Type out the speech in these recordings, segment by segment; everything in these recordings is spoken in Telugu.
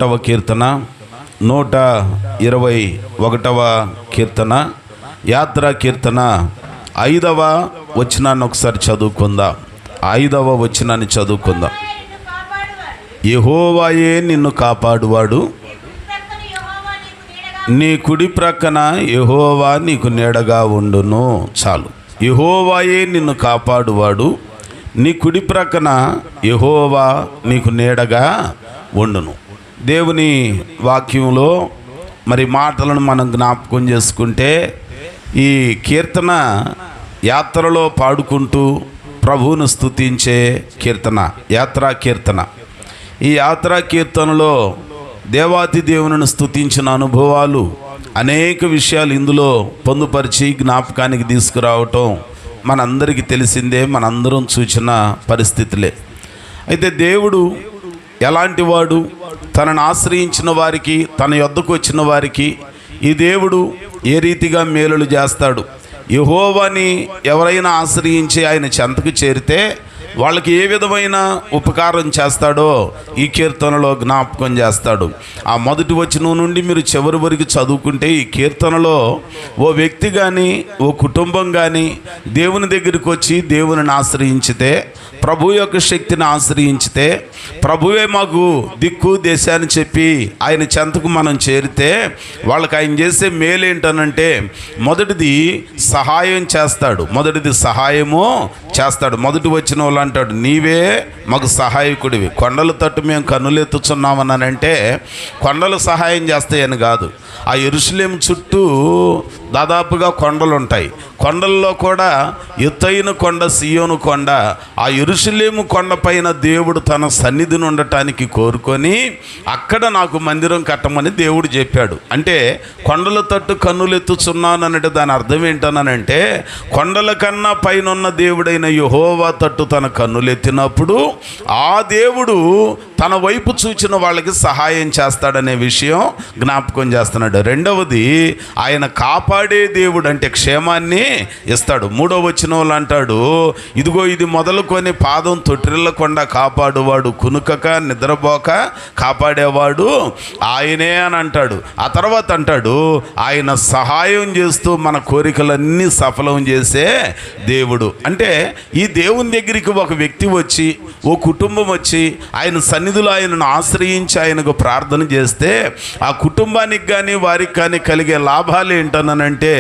ఒకటవ కీర్తన 121వ కీర్తన యాత్రా కీర్తన 5వ వచనాన్ని ఒకసారి చదువుకుందాం. 5వ వచనాన్ని చదువుకుందాం. యెహోవాయే నిన్ను కాపాడువాడు, నీ కుడి ప్రక్కన యెహోవా నీకు నీడగా ఉండును. చాలు. యెహోవాయే నిన్ను కాపాడువాడు, నీ కుడి ప్రక్కన యెహోవా నీకు నీడగా ఉండును. దేవుని వాక్యంలో మరి మాటలను మనం జ్ఞాపకం చేసుకుంటే ఈ కీర్తన యాత్రలో పాడుకుంటూ ప్రభువును స్తుతించే కీర్తన, యాత్రా కీర్తన. ఈ యాత్రా కీర్తనలో దేవాతి దేవుని స్తుతించిన అనుభవాలు అనేక విషయాలు ఇందులో పొందుపరిచి జ్ఞాపకానికి తీసుకురావటం మనందరికీ తెలిసిందే, మనందరం చూసిన పరిస్థితులే. అయితే దేవుడు ఎలాంటి వాడు? తనను ఆశ్రయించిన వారికి, తన యొద్దకు వచ్చిన వారికి ఈ దేవుడు ఏ రీతిగా మేలులు చేస్తాడు? యెహోవాని ఎవరైనా ఆశ్రయించి ఆయన చెంతకు చేరితే వాళ్ళకి ఏ విధమైన ఉపకారం చేస్తాడో ఈ కీర్తనలో జ్ఞాపకం చేస్తాడు. ఆ మొదటి వచనం నుండి మీరు చివరి వరకు చదువుకుంటే ఈ కీర్తనలో ఓ వ్యక్తి కానీ ఓ కుటుంబం కానీ దేవుని దగ్గరికి వచ్చి దేవుని ఆశ్రయించితే, ప్రభు యొక్క శక్తిని ఆశ్రయించితే, ప్రభువే మాకు దిక్కు దేశాన్ని చెప్పి ఆయన చెంతకు మనం చేరితే వాళ్ళకి ఆయన చేసే మేలేంటనంటే మొదటిది సహాయం చేస్తాడు. మొదటిది సహాయము చేస్తాడు. మొదటి వచ్చిన వాళ్ళు అంటాడు, నీవే మాకు సహాయకుడివి. కొండల తట్టు మేము కన్నులెత్తుచున్నామనంటే కొండలు సహాయం చేస్తాయని కాదు. ఆ యెరూషలేము చుట్టూ దాదాపుగా కొండలు ఉంటాయి. కొండల్లో కూడా ఎత్తైన కొండ సియోను కొండ. ఆ యెరూషలేము కొండపైన దేవుడు తన సన్నిధిని ఉండటానికి కోరుకొని అక్కడ నాకు మందిరం కట్టమని దేవుడు చెప్పాడు. అంటే కొండల తట్టు కన్నులెత్తుచున్నానంటే దాని అర్థం ఏంటనంటే కొండల కన్నా పైన ఉన్న దేవుడైన యెహోవా తట్టు తన కన్నులెత్తినప్పుడు ఆ దేవుడు తన వైపు చూచిన వాళ్ళకి సహాయం చేస్తాడనే విషయం జ్ఞాపకం చేస్తున్నాడు. రెండవది ఆయన కాపాడే దేవుడు, అంటే క్షేమాన్ని ఇస్తాడు. 3వ వచనంలో అంటాడు, ఇదిగో ఇది మొదలుకొని పాదం తొట్టిల్లకుండా కాపాడువాడు, కునుకక నిద్రపోక కాపాడేవాడు ఆయనే అని అంటాడు. ఆ తర్వాత అంటాడు, ఆయన సహాయం చేస్తూ మన కోరికలన్నీ సఫలం చేసే దేవుడు. అంటే ఈ దేవుని దగ్గరికి ఒక వ్యక్తి వచ్చి, ఓ కుటుంబం వచ్చి ఆయన సన్నిధిలో ఆయనను ఆశ్రయించి ఆయనకు ప్రార్థన చేస్తే ఆ కుటుంబానికి కానీ వారికి కానీ కలిగే లాభాలు ఏంటనంటే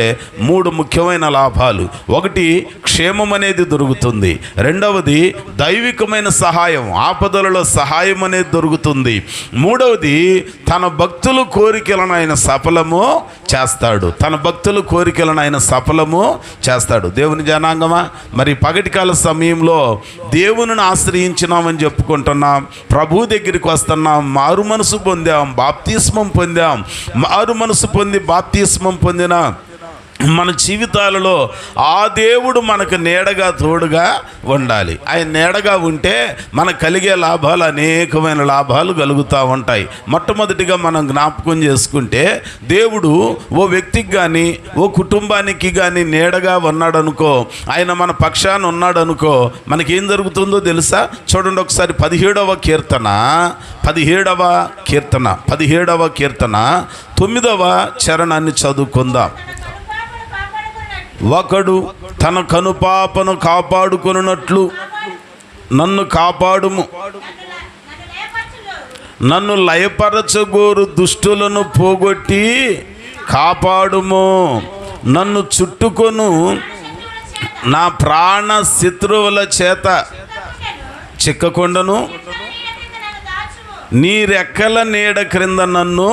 3 ముఖ్యమైన లాభాలు. ఒకటి, క్షేమం అనేది దొరుకుతుంది. రెండవది, దైవికమైన సహాయం, ఆపదలలో సహాయం అనేది దొరుకుతుంది. మూడవది, తన భక్తుల కోరికలను ఆయన సఫలము చేస్తాడు. తన భక్తుల కోరికలను ఆయన సఫలము చేస్తాడు. దేవుని జనాంగమా, మరి పగటికాల సమయంలో దేవుని ఆశ్రయించినామని చెప్పుకుంటున్నాం, ప్రభు దగ్గరికి వస్తున్నాం, మారు మనసు పొందాం, బాప్తిస్మం పొందాం. మారు మనసు పొంది బాప్తిస్మం పొందిన మన జీవితాలలో ఆ దేవుడు మనకు నీడగా తోడుగా ఉండాలి. ఆయన నీడగా ఉంటే మనకు కలిగే లాభాలు, అనేకమైన లాభాలు కలుగుతూ ఉంటాయి. మొట్టమొదటిగా మనం జ్ఞాపకం చేసుకుంటే దేవుడు ఓ వ్యక్తికి కానీ ఓ కుటుంబానికి కానీ నీడగా ఉన్నాడనుకో, ఆయన మన పక్షాన ఉన్నాడనుకో, మనకేం జరుగుతుందో తెలుసా? చూడండి ఒకసారి 17వ కీర్తన 9వ చరణాన్ని చదువుకుందాం. ఒకడు తన కనుపాపను కాపాడుకొనున్నట్లు నన్ను కాపాడుము, నన్ను లయపరచగోరు దుష్టులను పోగొట్టి కాపాడుము, నన్ను చుట్టుకొను నా ప్రాణ శత్రువుల చేత చిక్కకుండను, నీ రెక్కల నీడ క్రింద నన్ను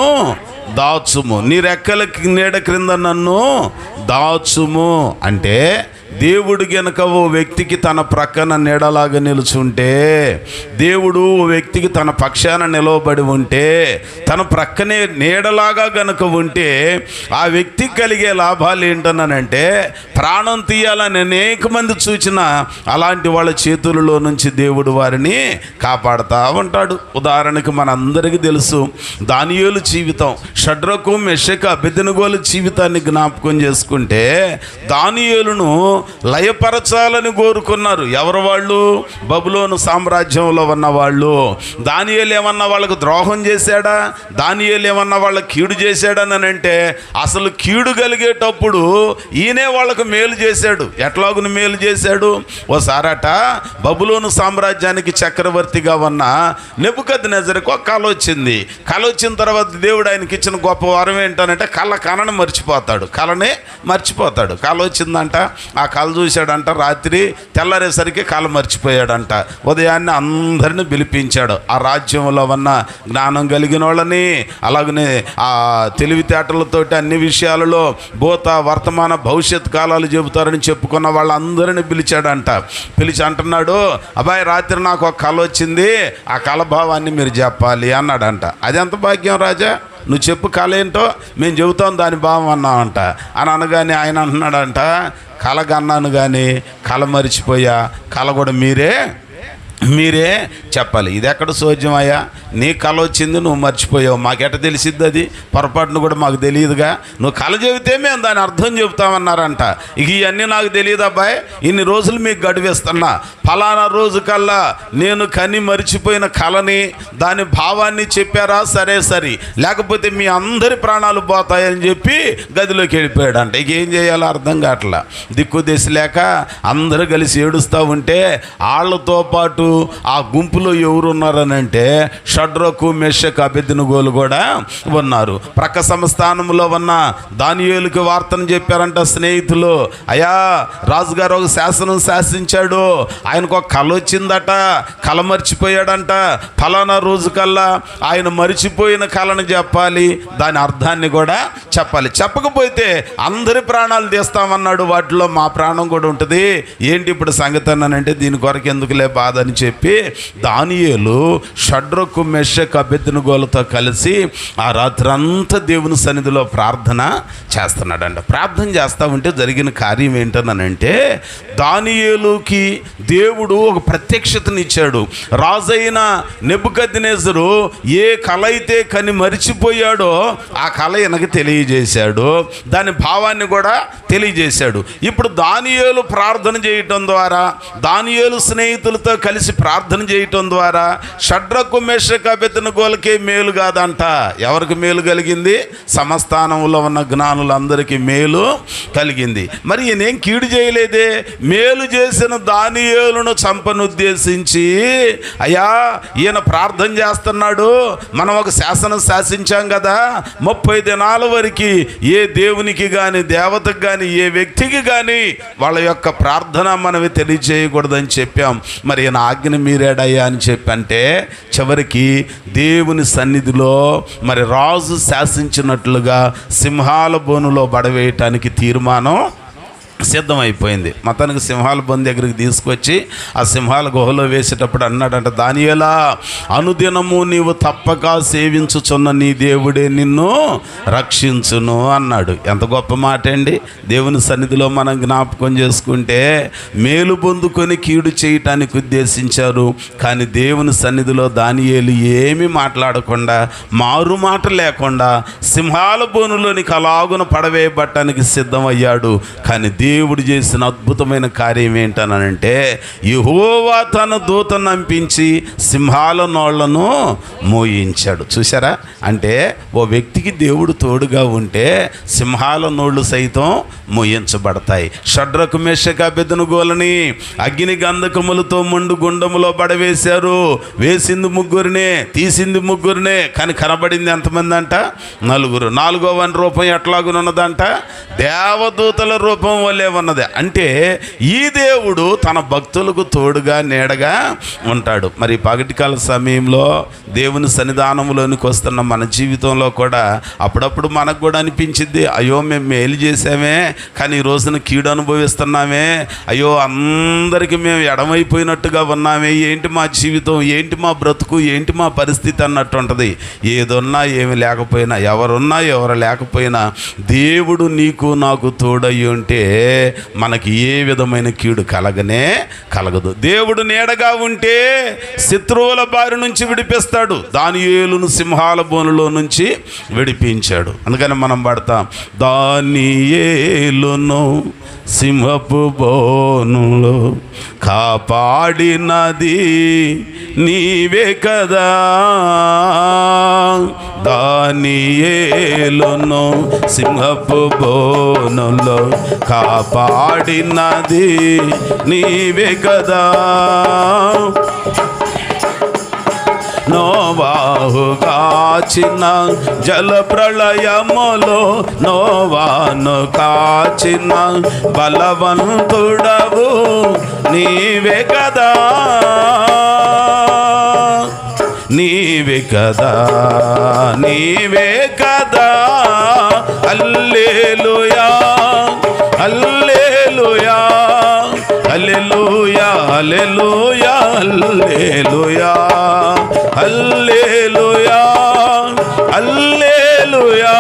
దాచుము. నీ రెక్కల నీడ క్రింద నన్ను దాచుము అంటే దేవుడు గనక ఓ వ్యక్తికి తన ప్రక్కన నీడలాగా నిలుచుంటే, దేవుడు ఓ వ్యక్తికి తన పక్షాన నిలవబడి ఉంటే, తన ప్రక్కనే నీడలాగా గనక ఉంటే ఆ వ్యక్తికి కలిగే లాభాలు ఏంటనంటే ప్రాణం తీయాలని అనేక మంది చూచిన అలాంటి వాళ్ళ చేతులలో నుంచి దేవుడు వారిని కాపాడుతూ ఉంటాడు. ఉదాహరణకు మనందరికీ తెలుసు దానియేలు జీవితం, షడ్రకు మెషకు అబెద్నెగోల జీవితాన్ని జ్ఞాపకం చేసుకుంటే దానియేలును లయపరచాలని కోరుకున్నారు. ఎవరు వాళ్ళు? బబులోను సామ్రాజ్యంలో ఉన్న వాళ్ళు. దానియేలు ఏమన్నా వాళ్ళకు ద్రోహం చేశాడా? దానియేలు ఏమన్నా వాళ్ళకి కీడు చేశాడని అంటే అసలు కీడు కలిగేటప్పుడు ఈయనే వాళ్ళకు మేలు చేశాడు. ఎట్లాగుని మేలు చేశాడు? ఓసారట బబులోను సామ్రాజ్యానికి చక్రవర్తిగా ఉన్న నెబుకద్నెజరుకు ఒక కల వచ్చింది. కల వచ్చిన తర్వాత దేవుడు ఆయనకి ఇచ్చిన గొప్ప వరం ఏంటనంటే కళ కనను మర్చిపోతాడు, కళనే మర్చిపోతాడు. కళ వచ్చిందంట, ఆ కళ చూశాడంట. రాత్రి తెల్లరేసరికి కళ మర్చిపోయాడంట. ఉదయాన్నే అందరిని పిలిపించాడు. ఆ రాజ్యంలో ఉన్న జ్ఞానం కలిగిన వాళ్ళని, అలాగనే ఆ తెలివితేటలతోటి అన్ని విషయాలలో భూత వర్తమాన భవిష్యత్ కాలాలు చెబుతారని చెప్పుకున్న వాళ్ళందరినీ పిలిచాడంట. పిలిచి అంటున్నాడు, అబ్బాయి రాత్రి నాకు ఒక కళ వచ్చింది, ఆ కళ భావాన్ని మీరు చెప్పాలి అన్నాడంట. అది ఎంత భాగ్యం రాజా, నువ్వు చెప్పు కళ ఏంటో మేము చెబుతాం దాని భావం అన్నామంట అని అనగానే ఆయన అంటున్నాడంట, కళ కన్నాను కానీ కళ మరిచిపోయా, కళ కూడా మీరే చెప్పాలి. ఇది ఎక్కడ సోజ్యమయ్యా? నీ కళ వచ్చింది, నువ్వు మర్చిపోయావు, మాకెట తెలిసిద్ది? అది పొరపాటును కూడా మాకు తెలియదుగా. నువ్వు కళ చెబితే మేము దాని అర్థం చెబుతామన్నారంట. ఇక ఇవన్నీ నాకు తెలియదు అబ్బాయి, ఇన్ని రోజులు మీకు గడివేస్తున్నా, ఫలానా రోజు కల్లా నేను కని మరిచిపోయిన కళని దాని భావాన్ని చెప్పారా? సరే, లేకపోతే మీ అందరి ప్రాణాలు పోతాయని చెప్పి గదిలోకి వెళ్ళిపోయాడంట. ఇక ఏం చేయాలో అర్థం కావట్లా. దిక్కు దిశ లేక అందరూ కలిసి ఏడుస్తూ ఉంటే వాళ్ళతో పాటు ఆ గుంపులో ఎవరు ఉన్నారనంటే షడ్రకు మెషకు అబెద్నెగోలు కూడా ఉన్నారు. ప్రక్క సంస్థానంలో ఉన్న దానియేలుకి వార్తను చెప్పారంట స్నేహితులు. అయ్యా, రాజుగారు ఒక శాసనం శాసించాడు, ఆయనకు ఒక కళ వచ్చిందట, కళ మర్చిపోయాడంట, ఫలానా రోజు కల్లా ఆయన మరిచిపోయిన కళను చెప్పాలి, దాని అర్థాన్ని కూడా చెప్పాలి, చెప్పకపోతే అందరి ప్రాణాలు తీస్తామన్నాడు, వాటిలో మా ప్రాణం కూడా ఉంటుంది, ఏంటి ఇప్పుడు సంగతి అన్నానంటే దీని కొరకు ఎందుకులే బాధ అని చెప్పి దానియేలు షడ్రకు మెషకు అబెద్నెగోలతో కలిసి ఆ రాత్రి అంతా దేవుని సన్నిధిలో ప్రార్థన చేస్తున్నాడంట. ప్రార్థన చేస్తూ ఉంటే జరిగిన కార్యం ఏంటనంటే దానియేలుకి దేవుడు ఒక ప్రత్యక్షతనిచ్చాడు. రాజైన నెబుకద్నెజరు ఏ కళ అయితే కని మరిచిపోయాడో ఆ కళ ఈయనకి తెలియజేశాడు, దాని భావాన్ని కూడా తెలియజేశాడు. ఇప్పుడు దానియేలు ప్రార్థన చేయటం ద్వారా, దానియేలు స్నేహితులతో కలిసి ప్రార్థన చేయటం ద్వారా షడ్రకు మెషకు అబెద్నెగోలకే మేలు కాదంట. ఎవరికి మేలు కలిగింది? సమస్థానంలో ఉన్న జ్ఞానులందరికీ మేలు కలిగింది. మరి ఈయనేం కీడు చేయలేదే, మేలు చేసిన దానియేలును చంపనుద్దేశించి, అయ్యా ఈయన ప్రార్థన చేస్తున్నాడు, మనం ఒక శాసనం శాసించాం కదా, 30 దినాల వరకు ఏ దేవునికి కానీ దేవతకు కానీ ఏ వ్యక్తికి కానీ వాళ్ళ యొక్క ప్రార్థన మనవి తెలియజేయకూడదని చెప్పాం. మరి ఈయన ఆజ్ఞ మీరేడయ్యా అని చెప్పంటే చివరికి దేవుని సన్నిధిలో మరి రాజు శాసించినట్లుగా సింహాల బోనులో పడవేయటానికి తీర్మానం సిద్ధమైపోయింది. మొత్తానికి సింహాల బొంద దగ్గరికి తీసుకొచ్చి ఆ సింహాల గుహలో వేసేటప్పుడు అన్నాడంట, దానియేలా, అనుదినము నీవు తప్పక సేవించుచున్న నీ దేవుడే నిన్ను రక్షించును అన్నాడు. ఎంత గొప్ప మాట అండి. దేవుని సన్నిధిలో మనం జ్ఞాపకం చేసుకుంటే మేలు పొందుకొని కీడు చేయటానికి ఉద్దేశించారు, కానీ దేవుని సన్నిధిలో దానియేలు ఏమీ మాట్లాడకుండా, మారు మాట లేకుండా సింహాల బోనులోనికి అలాగున పడవేయబట్టడానికి సిద్ధమయ్యాడు. కానీ దేవుడు చేసిన అద్భుతమైన కార్యం ఏంటనంటే యెహోవా తన దూతను నంపించి సింహాల నోళ్లను మోయించాడు. చూసారా? అంటే ఓ వ్యక్తికి దేవుడు తోడుగా ఉంటే సింహాల నోళ్ళు సైతం మోయించబడతాయి. షడ్రకు మెషకు అబెద్నెగోలని అగ్ని గంధకములతో మండు గుండములో పడవేశారు. వేసింది ముగ్గురినే, తీసింది ముగ్గురినే, కానీ కనబడింది ఎంతమంది అంట? 4. 4వ రూపం ఎట్లాగునున్నదంట? దేవదూతల రూపం వల్లే ఉన్నది. అంటే ఈ దేవుడు తన భక్తులకు తోడుగా నీడగా ఉంటాడు. మరి పగటికాల సమయంలో దేవుని సన్నిధానంలోనికి వస్తున్న మన జీవితంలో కూడా అప్పుడప్పుడు మనకు కూడా అనిపించింది, అయ్యో మేము మేలు చేసామే కానీ ఈ రోజున కీడు అనుభవిస్తున్నామే, అయ్యో అందరికీ మేము ఎడమైపోయినట్టుగా ఉన్నామే, ఏంటి మా జీవితం, ఏంటి మా బ్రతుకు, ఏంటి మా పరిస్థితి అన్నట్టు ఉంటుంది. ఏదున్నా ఏమి లేకపోయినా, ఎవరున్నా ఎవరు లేకపోయినా దేవుడు నీకు నాకు తోడయ్యి ఉంటే మనకి ఏ విధమైన కీడు కలగదు. దేవుడు నీడగా ఉంటే శత్రువుల బారి నుంచి విడిపిస్తాడు. దానియేలును సింహాల బోనులో నుంచి విడిపించాడు. అందుకని మనం పడతాం, దానియేలును సింహపు బోనులో కాపాడినది నీవే కదా. దానియేలును సింహపు బోనులో కాపాడినది నీవే కదా. నోవాహు కాచిన జల ప్రళయములో నోవాను కాచిన బలవంతుడవు నీవే కదా. నీవే కదా, నీవే కదా. హల్లెలూయా, హల్లెలూయా, హల్లెలూయా, హల్లెలూయా, హల్లెలూయా, హల్లెలూయా, హల్లెలూయా,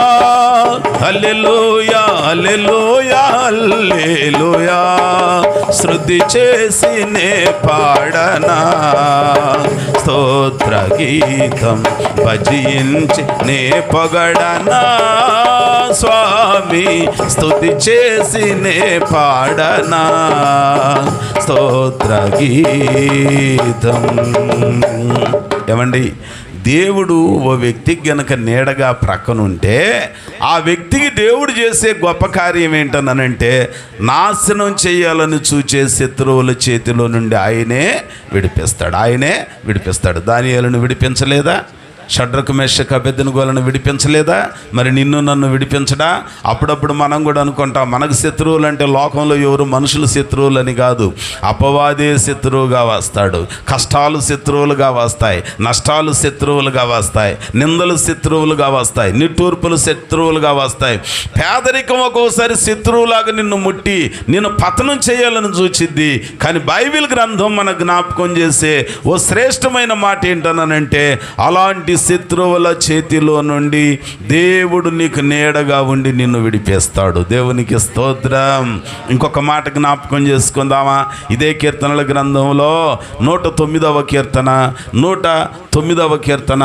హల్లెలూయా, హల్లెలూయా, హల్లెలూయా. శృతి చేసి నే పాడనా స్తోత్ర గీతం, భజించి నే పొగడనా స్వామి. స్తుతి చేసి నే పాడనా స్తోత్ర గీతం. ఏమండి, దేవుడు ఓ వ్యక్తికి గనక నీడగా ప్రక్కనుంటే ఆ వ్యక్తికి దేవుడు చేసే గొప్ప కార్యం ఏంటనంటే నాశనం చేయాలని చూచే శత్రువుల చేతిలో నుండి ఆయనే విడిపిస్తాడు. దానియేలును విడిపించలేదా? షడ్రకు మెషకు అబేద్నెగోలను విడిపించలేదా? మరి నిన్ను నన్ను విడిపించడా? అప్పుడప్పుడు మనం కూడా అనుకుంటాం మనకు శత్రువులు అంటే లోకంలో ఎవరు మనుషులు శత్రువులని కాదు, అపవాదే శత్రువుగా వస్తాడు. కష్టాలు శత్రువులుగా వస్తాయి, నష్టాలు శత్రువులుగా వస్తాయి, నిందలు శత్రువులుగా వస్తాయి, నిట్టూర్పులు శత్రువులుగా వస్తాయి. పేదరికం ఒక్కోసారి శత్రువులాగా నిన్ను ముట్టి నిన్ను పతనం చేయాలని చూచిద్ది. కానీ బైబిల్ గ్రంథం మన జ్ఞాపకం చేసే ఓ శ్రేష్టమైన మాట ఏంటనంటే అలాంటి శత్రువుల చేతిలో నుండి దేవుడు నీకు నీడగా ఉండి నిన్ను విడిపేస్తాడు. దేవునికి స్తోత్రం. ఇంకొక మాట జ్ఞాపకం చేసుకుందామా? ఇదే కీర్తనల గ్రంథంలో 109వ కీర్తన 109వ కీర్తన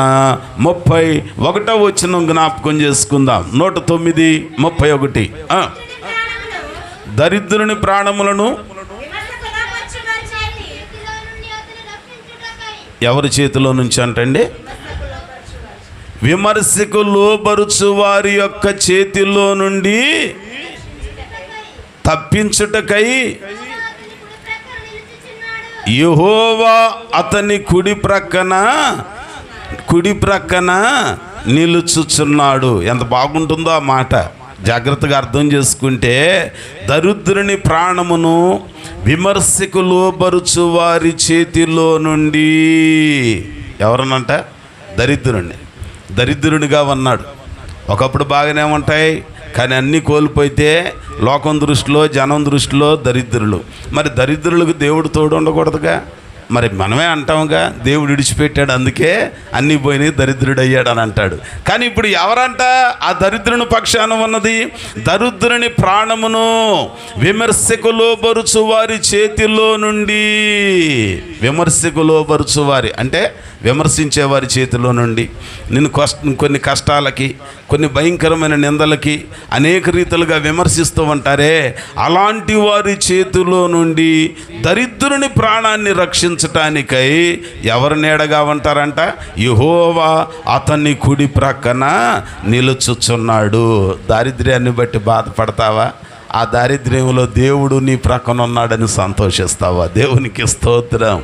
31వ వచనం జ్ఞాపకం చేసుకుందాం. 109:31. దరిద్రుని ప్రాణములను ఎవరి చేతిలో నుంచి అంటండి? విమర్శకు లోబరుచు వారి యొక్క చేతిలో నుండి తప్పించుటకై యెహోవా అతని కుడి ప్రక్కన నిలుచుచున్నాడు. ఎంత బాగుంటుందో ఆ మాట. జాగ్రత్తగా అర్థం చేసుకుంటే దరిద్రుని ప్రాణమును విమర్శకు లోబరుచు వారి చేతిలో నుండి ఎవరనంట? దరిద్రునిగా ఉన్నాడు. ఒకప్పుడు బాగానే ఉంటాయి, కానీ అన్నీ కోల్పోతే లోకం దృష్టిలో జనం దృష్టిలో దరిద్రులు. మరి దరిద్రులకు దేవుడు తోడు ఉండకూడదుగా? మరి మనమే అంటాముగా దేవుడు విడిచిపెట్టాడు అందుకే అన్నీ పోయినాయి దరిద్రుడు అయ్యాడు అని అంటాడు. కానీ ఇప్పుడు ఎవరంట ఆ దరిద్రుని పక్షాన ఉన్నది? దరిద్రుని ప్రాణమును విమర్శకు లోబరుచు వారి చేతిలో నుండి. విమర్శకు లోబరుచు వారి అంటే విమర్శించే వారి చేతిలో నుండి నిన్ను కొన్ని కష్టాలకి, కొన్ని భయంకరమైన నిందలకి అనేక రీతులుగా విమర్శిస్తూ ఉంటారే, అలాంటి వారి చేతిలో నుండి దరిద్రుని ప్రాణాన్ని రక్షించటానికై ఎవరు నీడగా ఉంటారంట? యెహోవా అతన్ని కుడి ప్రక్కన నిలుచుచున్నాడు. దారిద్ర్యాన్ని బట్టి బాధపడతావా? ఆ దారిద్ర్యంలో దేవుడు నీ ప్రక్కన ఉన్నాడని సంతోషిస్తావా? దేవునికి స్తోత్రం.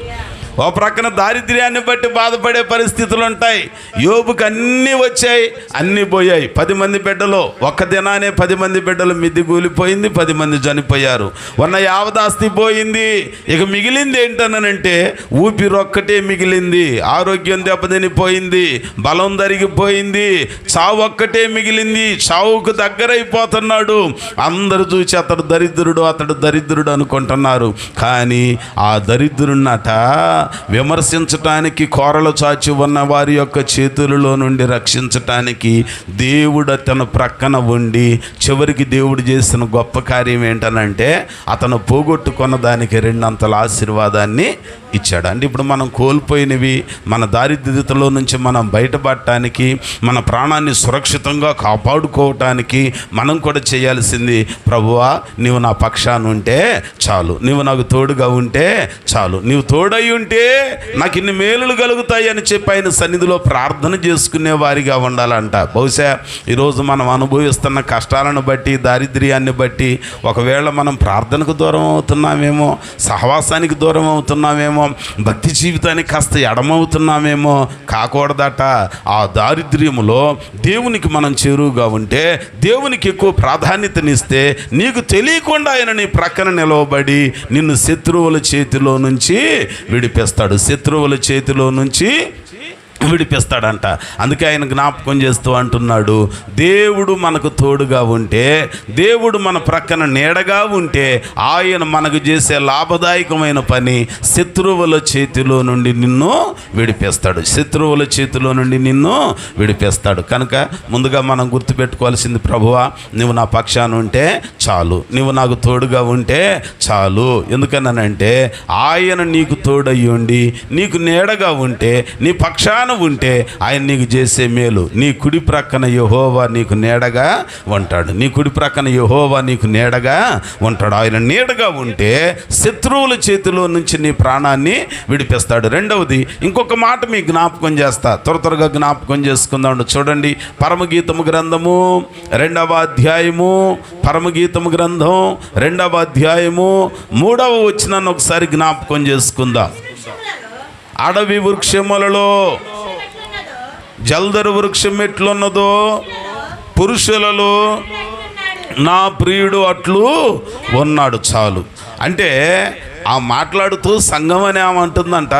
ఓ ప్రక్కన దారిద్ర్యాన్ని బట్టి బాధపడే పరిస్థితులు ఉంటాయి. యోబుకి అన్నీ వచ్చాయి, అన్నీ పోయాయి. 10 మంది బిడ్డలు ఒక్క దినానే 10 మంది బిడ్డలు మిద్ది కూలిపోయింది, 10 మంది చనిపోయారు. ఉన్న యావదాస్తి పోయింది. ఇక మిగిలింది ఏంటనంటే ఊపిరొక్కటే మిగిలింది. ఆరోగ్యం దెబ్బతినిపోయింది, బలం తరిగిపోయింది, చావు ఒక్కటే మిగిలింది. చావుకు దగ్గరైపోతున్నాడు. అందరూ చూసి అతడు దరిద్రుడు అనుకుంటున్నారు. కానీ ఆ దరిద్రున్నట విమర్శించటానికి కోరలు చాచి ఉన్న వారి యొక్క చేతులలో నుండి రక్షించటానికి దేవుడు అతను ప్రక్కన ఉండి చివరికి దేవుడు చేసిన గొప్ప కార్యం ఏంటనంటే అతను పోగొట్టుకున్న దానికి 2 అంతల ఆశీర్వాదాన్ని ఇచ్చాడు. అంటే ఇప్పుడు మనం కోల్పోయినవి, మన దారిద్ర్యతలో నుంచి మనం బయటపడటానికి, మన ప్రాణాన్ని సురక్షితంగా కాపాడుకోవటానికి మనం కూడా చేయాల్సింది, ప్రభువా నీవు నా పక్షాన ఉంటే చాలు, నీవు నాకు తోడుగా ఉంటే చాలు, నీవు తోడై ఉంటే నాకు ఇన్ని మేలులు కలుగుతాయి అని చెప్పి ఆయన సన్నిధిలో ప్రార్థన చేసుకునే వారిగా ఉండాలంట. బహుశా ఈరోజు మనం అనుభవిస్తున్న కష్టాలను బట్టి, దారిద్ర్యాన్ని బట్టి ఒకవేళ మనం ప్రార్థనకు దూరం అవుతున్నామేమో, సహవాసానికి దూరం అవుతున్నామేమో, భక్తి జీవితానికి కాస్త ఎడమవుతున్నామేమో. కాకూడదట. ఆ దారిద్ర్యములో దేవునికి మనం చేరువుగా ఉంటే, దేవునికి ఎక్కువ ప్రాధాన్యతనిస్తే, నీకు తెలియకుండా ఆయన నీ ప్రక్కన నిలవబడి నిన్ను శత్రువుల చేతిలో నుంచి విడిపిస్తాడు, శత్రువుల చేతిలో నుంచి విడిపిస్తాడంట. అందుకే ఆయన జ్ఞాపకం చేస్తూ అంటున్నాడు, దేవుడు మనకు తోడుగా ఉంటే, దేవుడు మన ప్రక్కన నీడగా ఉంటే ఆయన మనకు చేసే లాభదాయకమైన పని శత్రువుల చేతిలో నుండి నిన్ను విడిపిస్తాడు, శత్రువుల చేతిలో నుండి నిన్ను విడిపిస్తాడు. కనుక ముందుగా మనం గుర్తుపెట్టుకోవాల్సింది, ప్రభువా నువ్వు నా పక్షాన ఉంటే చాలు, నువ్వు నాకు తోడుగా ఉంటే చాలు. ఎందుకనంటే ఆయన నీకు తోడయ్యి ఉండి నీకు నీడగా ఉంటే, నీ పక్షాన ఉంటే ఆయన నీకు చేసే మేలు. నీ కుడి ప్రక్కన యెహోవా నీకు నీడగా ఉంటాడు, నీ కుడి ప్రక్కన యెహోవా నీకు నీడగా ఉంటాడు. ఆయన నీడగా ఉంటే శత్రువుల చేతిలో నుంచి నీ ప్రాణాన్ని విడిపిస్తాడు. రెండవది ఇంకొక మాట మీ జ్ఞాపకం చేస్తా, త్వరగా జ్ఞాపకం చేసుకుందాం. చూడండి, పరమగీతము గ్రంథము 2వ అధ్యాయము, పరమగీతము గ్రంథం 2వ అధ్యాయము 3వ వచనాన్ని ఒకసారి జ్ఞాపకం చేసుకుందాం. అడవి వృక్షములలో జల్దరు వృక్షం ఎట్లున్నదో పురుషులలో నా ప్రియుడు అట్లు ఉన్నాడు. చాలు. అంటే ఆ మాట్లాడుతూ సంఘం అని ఏమంటుందంట,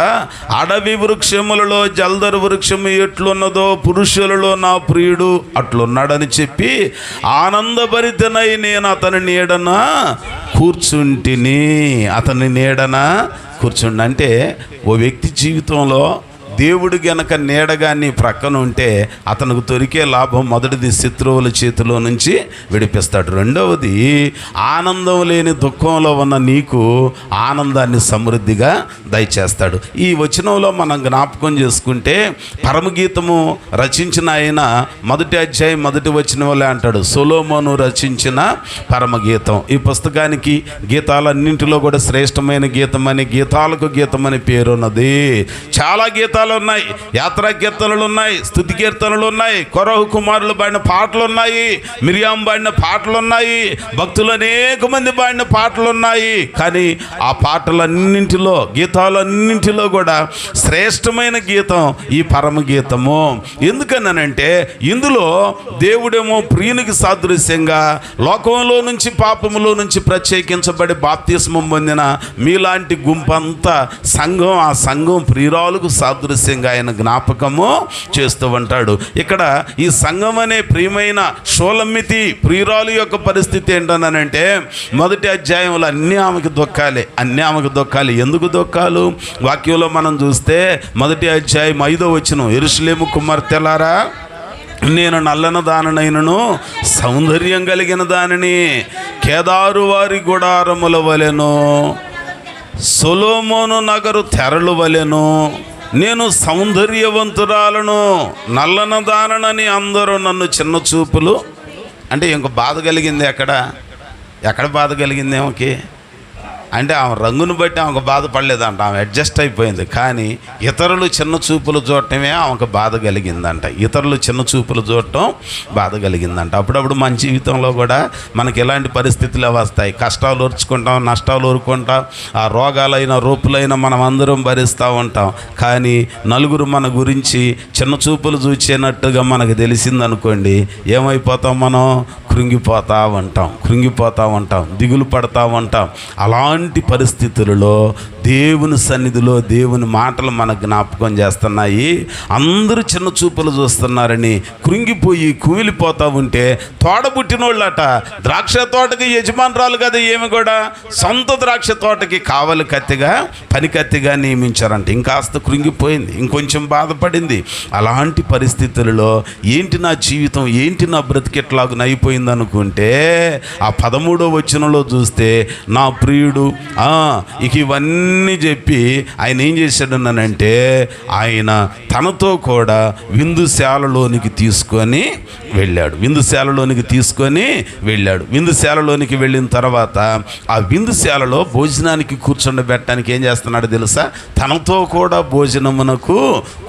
అడవి వృక్షములలో జల్దరు వృక్షము ఎట్లున్నదో పురుషులలో నా ప్రియుడు అట్లున్నాడని చెప్పి ఆనందభరితనై నేను అతని నీడన కూర్చుంటిని, అతని నీడన కూర్చుండి. అంటే ఓ వ్యక్తి జీవితంలో దేవుడు గనక నీడగా నీ ప్రక్కన ఉంటే అతనికి దొరికే లాభం మొదటిది శత్రువుల చేతిలో నుంచి విడిపిస్తాడు. రెండవది ఆనందం లేని దుఃఖంలో ఉన్న నీకు ఆనందాన్ని సమృద్ధిగా దయచేస్తాడు. ఈ వచనంలో మనం జ్ఞాపకం చేసుకుంటే పరమగీతము రచించిన ఆయన 1వ అధ్యాయం 1వ వచనంలో అంటాడు, సొలొమోను రచించిన పరమగీతం. ఈ పుస్తకానికి గీతాలన్నింటిలో కూడా శ్రేష్టమైన గీతమని, గీతాలకు గీతమని పేరున్నది. చాలా గీతాలు ఉన్నాయి, యాత్రా కీర్తనలు ఉన్నాయి, స్తుతి కీర్తనలు ఉన్నాయి, కొరహు కుమారులు పాడిన పాటలు ఉన్నాయి, మిరియాం పాడిన పాటలు ఉన్నాయి, భక్తులు అనేక మంది పాడిన పాటలు ఉన్నాయి. కానీ ఆ పాటలన్నింటిలో, గీతాలన్నింటిలో కూడా శ్రేష్టమైన గీతం ఈ పరమగీతము. ఎందుకనంటే ఇందులో దేవుడేమో ప్రియునికి సాదృశ్యంగా లోకంలో నుంచి, పాపములో నుంచి ప్రత్యేకించబడి బాప్తిస్మం పొందిన మీలాంటి గుంపంతా సంఘం, ఆ సంఘం ప్రియురాలకు సాదృశ్యంగా ఆయన జ్ఞాపకము చేస్తూ ఉంటాడు. ఇక్కడ ఈ సంఘం అనే ప్రియమైన షోలమ్మితి ప్రియురాలు యొక్క పరిస్థితి ఏంటనంటే 1వ అధ్యాయంలో అన్నీ ఆమెకు దొక్కాలి, అన్నీ ఆమెకు దొక్కాలి. ఎందుకు దొక్కాలు? వాక్యంలో మనం చూస్తే 1వ అధ్యాయం 5వ వచనం, యెరూషలేము కుమార్తెలారా నేను నల్లని దానినైనను సౌందర్యం కలిగిన దానిని, కేదారు వారి గుడారముల వలెను, సొలొమోను నగరు తెరలు వలెను నేను సౌందర్యవంతురాలను, నల్లనదానని అందరూ నన్ను చిన్న చూపులు. అంటే ఇంక బాధ కలిగింది ఎక్కడ బాధ కలిగింది ఆమెకి అంటే ఆమె రంగును బట్టి ఆమెకు బాధపడలేదంట, ఆమె అడ్జస్ట్ అయిపోయింది. కానీ ఇతరులు చిన్న చూపులు చూడటమే ఆమెకు బాధ కలిగిందంట, ఇతరులు చిన్న చూపులు చూడటం బాధ కలిగిందంట. అప్పుడప్పుడు మన జీవితంలో కూడా మనకి ఎలాంటి పరిస్థితులు వస్తాయి, కష్టాలు ఓర్చుకుంటాం, నష్టాలు ఓరుకుంటాం, ఆ రోగాలైన రూపులైన మనం అందరం భరిస్తూ ఉంటాం. కానీ నలుగురు మన గురించి చిన్న చూపులు చూచేనట్టుగా మనకు తెలిసిందనుకోండి, ఏమైపోతాం మనం? కృంగిపోతూ ఉంటాం, దిగులు పడతా ఉంటాం. అలాంటి పరిస్థితులలో దేవుని సన్నిధిలో దేవుని మాటలు మనకు జ్ఞాపకం చేస్తున్నాయి. అందరూ చిన్న చూపులు చూస్తున్నారని కృంగిపోయి కుమిలిపోతూ ఉంటే తోడబుట్టినోళ్ళట ద్రాక్ష తోటకి యజమానురాలు కదా, ఏమి కూడా సొంత ద్రాక్ష తోటకి కావలి కత్తిగా పని కత్తిగా నియమించారంట. ఇంకాస్త కృంగిపోయింది, ఇంకొంచెం బాధపడింది. అలాంటి పరిస్థితులలో ఏంటి నా జీవితం, ఏంటి నా బ్రతికెట్లాగా అయిపోయింది అనుకుంటే ఆ 13వ వచనంలో చూస్తే నా ప్రియుడు ఇక ఇవన్నీ చెప్పి ఆయన ఏం చేశాడనంటే ఆయన తనతో కూడా విందుశాలలోనికి తీసుకొని వెళ్ళాడు. విందుశాలలోనికి వెళ్ళిన తర్వాత ఆ విందుశాలలో భోజనానికి కూర్చుండబెట్టడానికి ఏం చేస్తున్నాడు తెలుసా? తనతో కూడా భోజనమునకు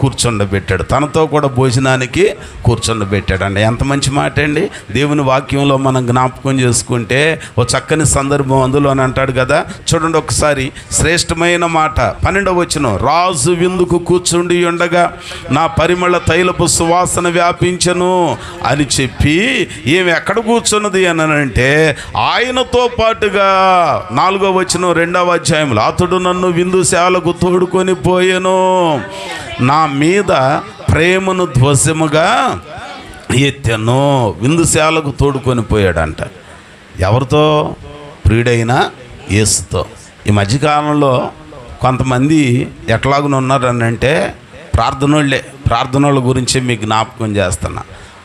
కూర్చుండబెట్టాడు. తనతో కూడా భోజనానికి కూర్చుండబెట్టాడు అండి. ఎంత మంచి మాట అండి. దేవుని వాక్యంలో మనం జ్ఞాపకం చేసుకుంటే ఓ చక్కని సందర్భం అందులో అని అంటాడు కదా. చూడండి ఒకసారి, శ్రేష్టమైన మాట 12వ వచనం, రాజు విందుకు కూర్చుండి ఉండగా నా పరిమళ తైలపు సువాసన వ్యాపించను అని చెప్పి ఏమి ఎక్కడ కూర్చున్నది అని అంటే ఆయనతో పాటుగా 4వ వచనం 2వ అధ్యాయంలో, అతడు నన్ను విందుశాలకు తోడుకొని పోయెను, నా మీద ప్రేమను ధ్వజముగా ఎత్తెను. విందుశాలకు తోడుకొని పోయాడంట. ఎవరితో? ప్రియుడైన యేసుతో. ఈ మధ్యకాలంలో కొంతమంది ఎట్లాగునున్నారనంటే ప్రార్థనల గురించి మీకు జ్ఞాపకం చేస్తున్నా.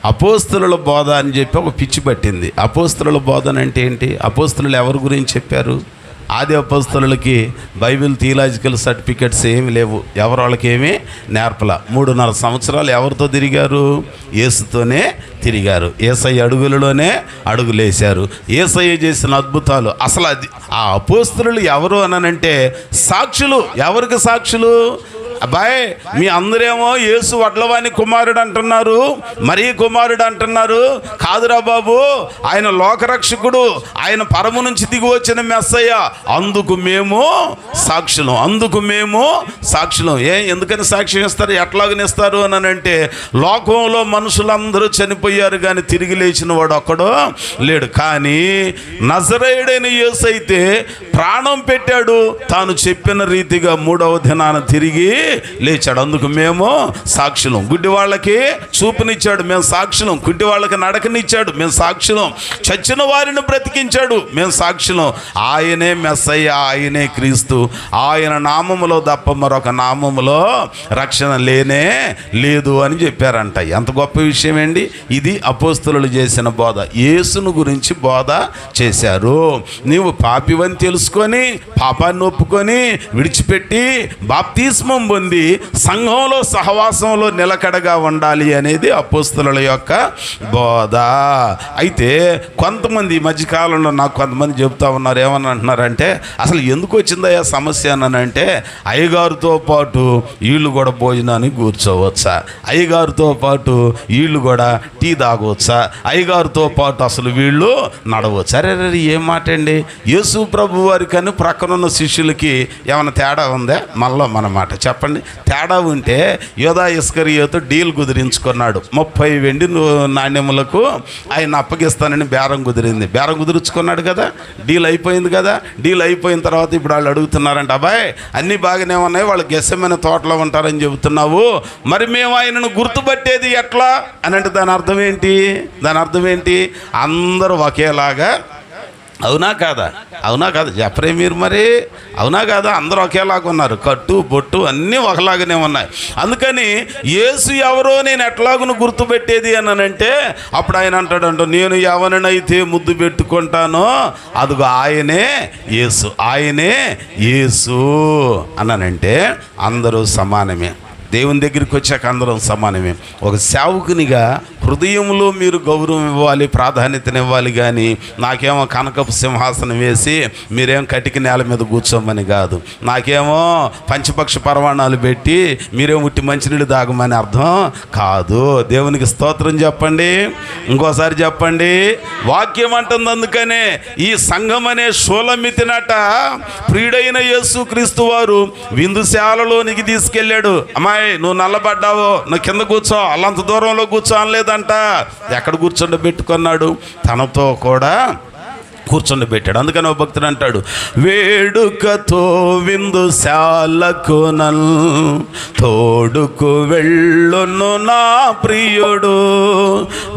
అపోస్తలుల బోధ అని చెప్పి ఒక పిచ్చి పట్టింది. అపోస్తలుల బోధన అంటే ఏంటి? అపోస్తలులు ఎవరి గురించి చెప్పారు? ఆది అపోస్తలులకి బైబిల్ థియలాజికల్ సర్టిఫికెట్స్ ఏమి లేవు. ఎవరు వాళ్ళకి ఏమీ నేర్పల. 3.5 సంవత్సరాలు ఎవరితో తిరిగారు? యేసుతోనే తిరిగారు. యేసయ్య అడుగులలోనే అడుగులేశారు. యేసయ్య చేసిన అద్భుతాలు అసలు అది ఆ అపోస్తలులు ఎవరు అనంటే సాక్షులు. ఎవరికి సాక్షులు? అబ్బాయి మీ అందరేమో యేసు వడ్లవాని కుమారుడు అంటున్నారు, మరీ కుమారుడు అంటున్నారు. కాదురా బాబు, ఆయన లోకరక్షకుడు, ఆయన పరము నుంచి దిగి వచ్చిన మెస్సయ్య. అందుకు మేము సాక్షులం. ఎందుకని సాక్ష్యం ఇస్తారు? ఎట్లాగనిస్తారు అని అంటే లోకంలో మనుషులందరూ చనిపోయారు కానీ తిరిగి లేచిన వాడు ఒక్కడో లేడు. కానీ నజరేయుడైన యేసు అయితే ప్రాణం పెట్టాడు. తాను చెప్పిన రీతిగా 3వ దినాన తిరిగి లేచాడు. అందుకు మేము సాక్షులం. గుడ్డి వాళ్ళకి చూపునిచ్చాడు, మేము సాక్షులం. గుడ్డి వాళ్ళకి నడకనిచ్చాడు, మేము సాక్షులం. చచ్చిన వారిని బ్రతికించాడు, మేము సాక్షులం. ఆయనే మెస్సయ్య, ఆయనే క్రీస్తు. ఆయన నామములో తప్ప మరొక నామములో రక్షణ లేనే లేదు అని చెప్పారంట. ఎంత గొప్ప విషయం అండి ఇది. అపోస్తలులు చేసిన బోధ, యేసును గురించి బోధ చేశారు. నీవు పాపివని తెలుసుకొని పాపాన్ని ఒప్పుకొని విడిచిపెట్టి బాప్తిస్మం పొంది సంఘంలో సహవాసంలో నిలకడగా ఉండాలి అనేది అపోస్తలుల యొక్క బోధ. అయితే కొంతమంది ఈ మధ్యకాలంలో నాకు కొంతమంది చెబుతా ఉన్నారు, ఏమని అంటున్నారంటే అసలు ఎందుకు వచ్చిందయ్యా సమస్య అనంటే అయ్యగారితో పాటు వీళ్ళు కూడా భోజనానికి కూర్చోవచ్చా, అయ్యగారితో పాటు వీళ్ళు కూడా టీ తాగవచ్చా, అయ్యగారితో పాటు అసలు వీళ్ళు నడవచ్చు. అరే ఏం మాట అండి. యేసు ప్రభు వారికి అని ప్రక్కనున్న శిష్యులకి ఏమైనా తేడా ఉందా? మళ్ళీ మన మాట చెప్పండి. తేడా ఉంటే యోధా ఇస్కరియోతో డీల్ కుదిరించుకున్నాడు. 30 వెండి నాణ్యములకు ఆయన అప్పగిస్తానని బేరం కుదిరించుకున్నాడు కదా. డీల్ అయిపోయింది కదా. డీల్ అయిపోయిన తర్వాత ఇప్పుడు వాళ్ళు అడుగుతున్నారంట, అబ్బాయి అన్నీ బాగానే ఉన్నాయి, వాళ్ళు గెస్సమైన తోటలో ఉంటారని చెబుతున్నావు, మరి మేము ఆయనను గుర్తుపట్టేది ఎట్లా అని అంటే దాని అర్థం ఏంటి? అందరూ ఒకేలాగా అవునా కాదా చెప్పరే మీరు మరి, అవునా కాదా? అందరూ ఒకేలాగా ఉన్నారు, కట్టు బొట్టు అన్నీ ఒకలాగానే ఉన్నాయి. అందుకని యేసు ఎవరో నేను ఎట్లాగను గుర్తుపెట్టేది అనంటే అప్పుడు ఆయన అంటాడంట, నేను ఎవరినైతే ముద్దు పెట్టుకుంటానో అదిగో ఆయనే యేసు అన్నానంటే అందరూ సమానమే. దేవుని దగ్గరికి వచ్చాక అందరం సమానమే. ఒక సేవకునిగా హృదయంలో మీరు గౌరవం ఇవ్వాలి, ప్రాధాన్యతనివ్వాలి. కానీ నాకేమో కనకపు సింహాసనం వేసి మీరేం కటికి నేల మీద కూర్చోమని కాదు, నాకేమో పంచపక్ష పరమాణాలు పెట్టి మీరేం ఉట్టి మంచినీళ్ళు తాగమని అర్థం కాదు. దేవునికి స్తోత్రం చెప్పండి. ఇంకోసారి చెప్పండి. వాక్యం అంటుంది అందుకనే ఈ సంఘం అనే శూలమితినట ప్రియుడైన యేసు క్రీస్తు వారు విందుశాలలోనికి తీసుకెళ్ళాడు. అమ్మాయి నువ్వు నల్లబడ్డావు, నువ్వు కింద కూర్చో, అల్లంత దూరంలో కూర్చో అనలేదంట. ఎక్కడ కూర్చోండి పెట్టుకున్నాడు? తనతో కూడా కూర్చొని అందుకని ఒక భక్తుడు అంటాడు, వేడుకతో విందుశాలకు తోడుకు వెళ్ళును నా ప్రియుడు,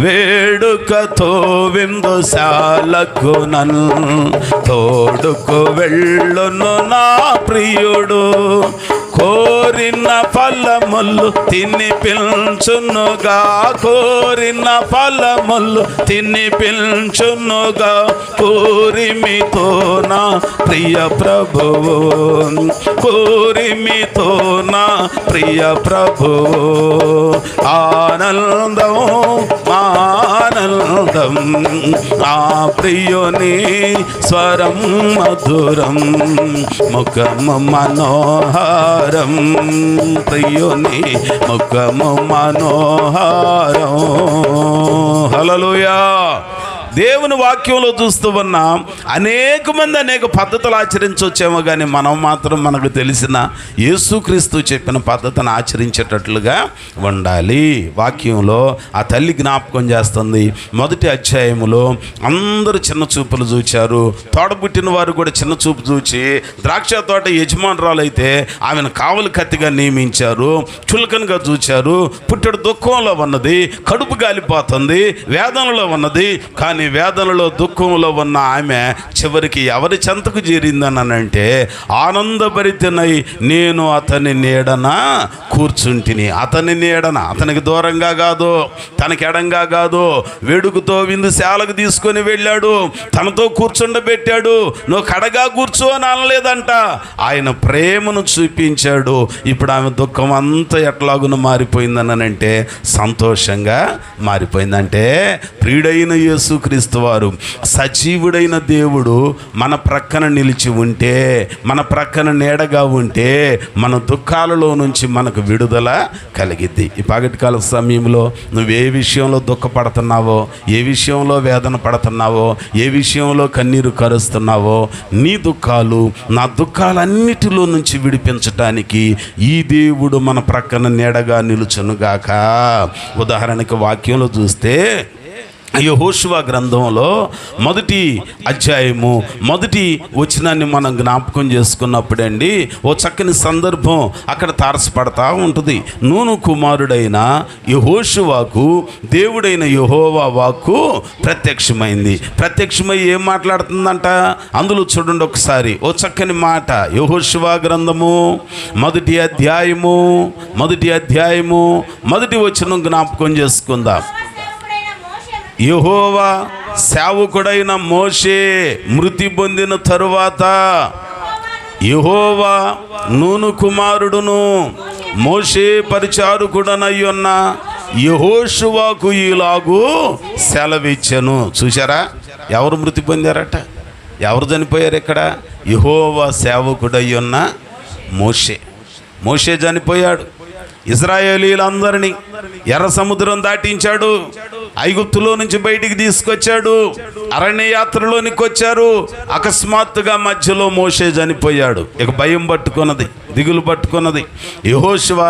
వేడుకతో విందుశాలకు తోడుకు వెళ్ళును నా ప్రియుడు, కోరిన ఫలములు తినిపించునుగా, కోరిన ఫలములు తినిపించునుగా, పూరిమితో నా ప్రియ ప్రభువు, పూరిమితో నా ప్రియ ప్రభువు, ఆనందం ఆనందం ఆ ప్రియుని స్వరం మధురం, ముఖము మనోహరం, ప్రియుని ముఖము మనోహరం. హల్లెలూయా. దేవుని వాక్యంలో చూస్తూ ఉన్నాం, అనేక మంది అనేక పద్ధతులు ఆచరించవచ్చేమో, కానీ మనం మాత్రం మనకు తెలిసిన యేసుక్రీస్తు చెప్పిన పద్ధతిని ఆచరించేటట్లుగా ఉండాలి. వాక్యంలో ఆ తల్లి జ్ఞాపకం చేస్తుంది, మొదటి అధ్యాయములో అందరూ చిన్న చూపులు చూచారు, తోడబుట్టిన వారు కూడా చిన్న చూపు చూచి ద్రాక్ష తోట యజమానురాలు అయితే ఆమెను కావలి కత్తిగా నియమించారు, చులకనగా చూచారు, పుట్టెడు దుఃఖంలో ఉన్నది, కడుపు గాలిపోతుంది, వేదనలో ఉన్నది. కానీ వేదనలో దుఃఖంలో ఉన్న ఆమె చివరికి ఎవరి చెంతకు చేరిందనంటే, ఆనందభరితనై నేను అతని నీడన కూర్చుంటిని. అతని నీడన, అతనికి దూరంగా కాదు, తనకి ఎడంగా కాదు, వేడుకతో విందుశాలకు తీసుకొని వెళ్ళాడు, తనతో కూర్చుండబెట్టాడు. నువ్వు కడగా కూర్చో అని అనలేదంట, ఆయన ప్రేమను చూపించాడు. ఇప్పుడు ఆమె దుఃఖం అంతా ఎట్లాగున మారిపోయిందనంటే సంతోషంగా మారిపోయిందంటే, ప్రియుడైన యేసుక్రీస్తు వారు, సజీవుడైన దేవుడు మన ప్రక్కన నిలిచి ఉంటే, మన ప్రక్కన నీడగా ఉంటే, మన దుఃఖాలలో నుంచి మనకు విడుదల కలిగిద్ది. ఈ పగటికాల సమయంలో నువ్వు ఏ విషయంలో దుఃఖపడుతున్నావో, ఏ విషయంలో వేదన పడుతున్నావో, ఏ విషయంలో కన్నీరు కరుస్తున్నావో, నీ దుఃఖాలు నా దుఃఖాలన్నిటిలో నుంచి విడిపించటానికి ఈ దేవుడు మన ప్రక్కన నీడగా నిలుచునుగాక. ఉదాహరణకి వాక్యంలో చూస్తే యెహోషువ గ్రంథంలో మొదటి అధ్యాయము మొదటి వచనాన్ని మనం జ్ఞాపకం చేసుకున్నప్పుడండి, ఓ చక్కని సందర్భం అక్కడ తారసపడతా ఉంటుంది. నూను కుమారుడైన యెహోషువకు దేవుడైన యెహోవా వాక్కు ప్రత్యక్షమైంది. ప్రత్యక్షమై ఏం మాట్లాడుతుందంట, అందులో చూడండి ఒకసారి, ఓ చక్కని మాట. యెహోషువ గ్రంథము మొదటి అధ్యాయము మొదటి వచనం జ్ఞాపకం చేసుకుందాం. యెహోవా సేవకుడైన మోషే మృతి పొందిన తరువాత యెహోవా నూను కుమారుడును మోషే పరిచారకుడనయ్యున్న యెహోషువకు ఇలాగూ సెలవిచ్చెను. చూసారా, ఎవరు మృతి పొందారట, ఎవరు చనిపోయారు ఇక్కడ? యెహోవా సేవకుడయ్యున్న మోషే చనిపోయాడు. ఇశ్రాయేలీలందరినీ ఎర్ర సముద్రం దాటించాడు, ఐగుప్తులో నుంచి బయటికి తీసుకొచ్చాడు, అరణ్య యాత్రలోనికి వచ్చారు. అకస్మాత్తుగా మధ్యలో మోషే చనిపోయాడు. ఇక భయం పట్టుకున్నది, దిగులు పట్టుకున్నది. యెహోషువ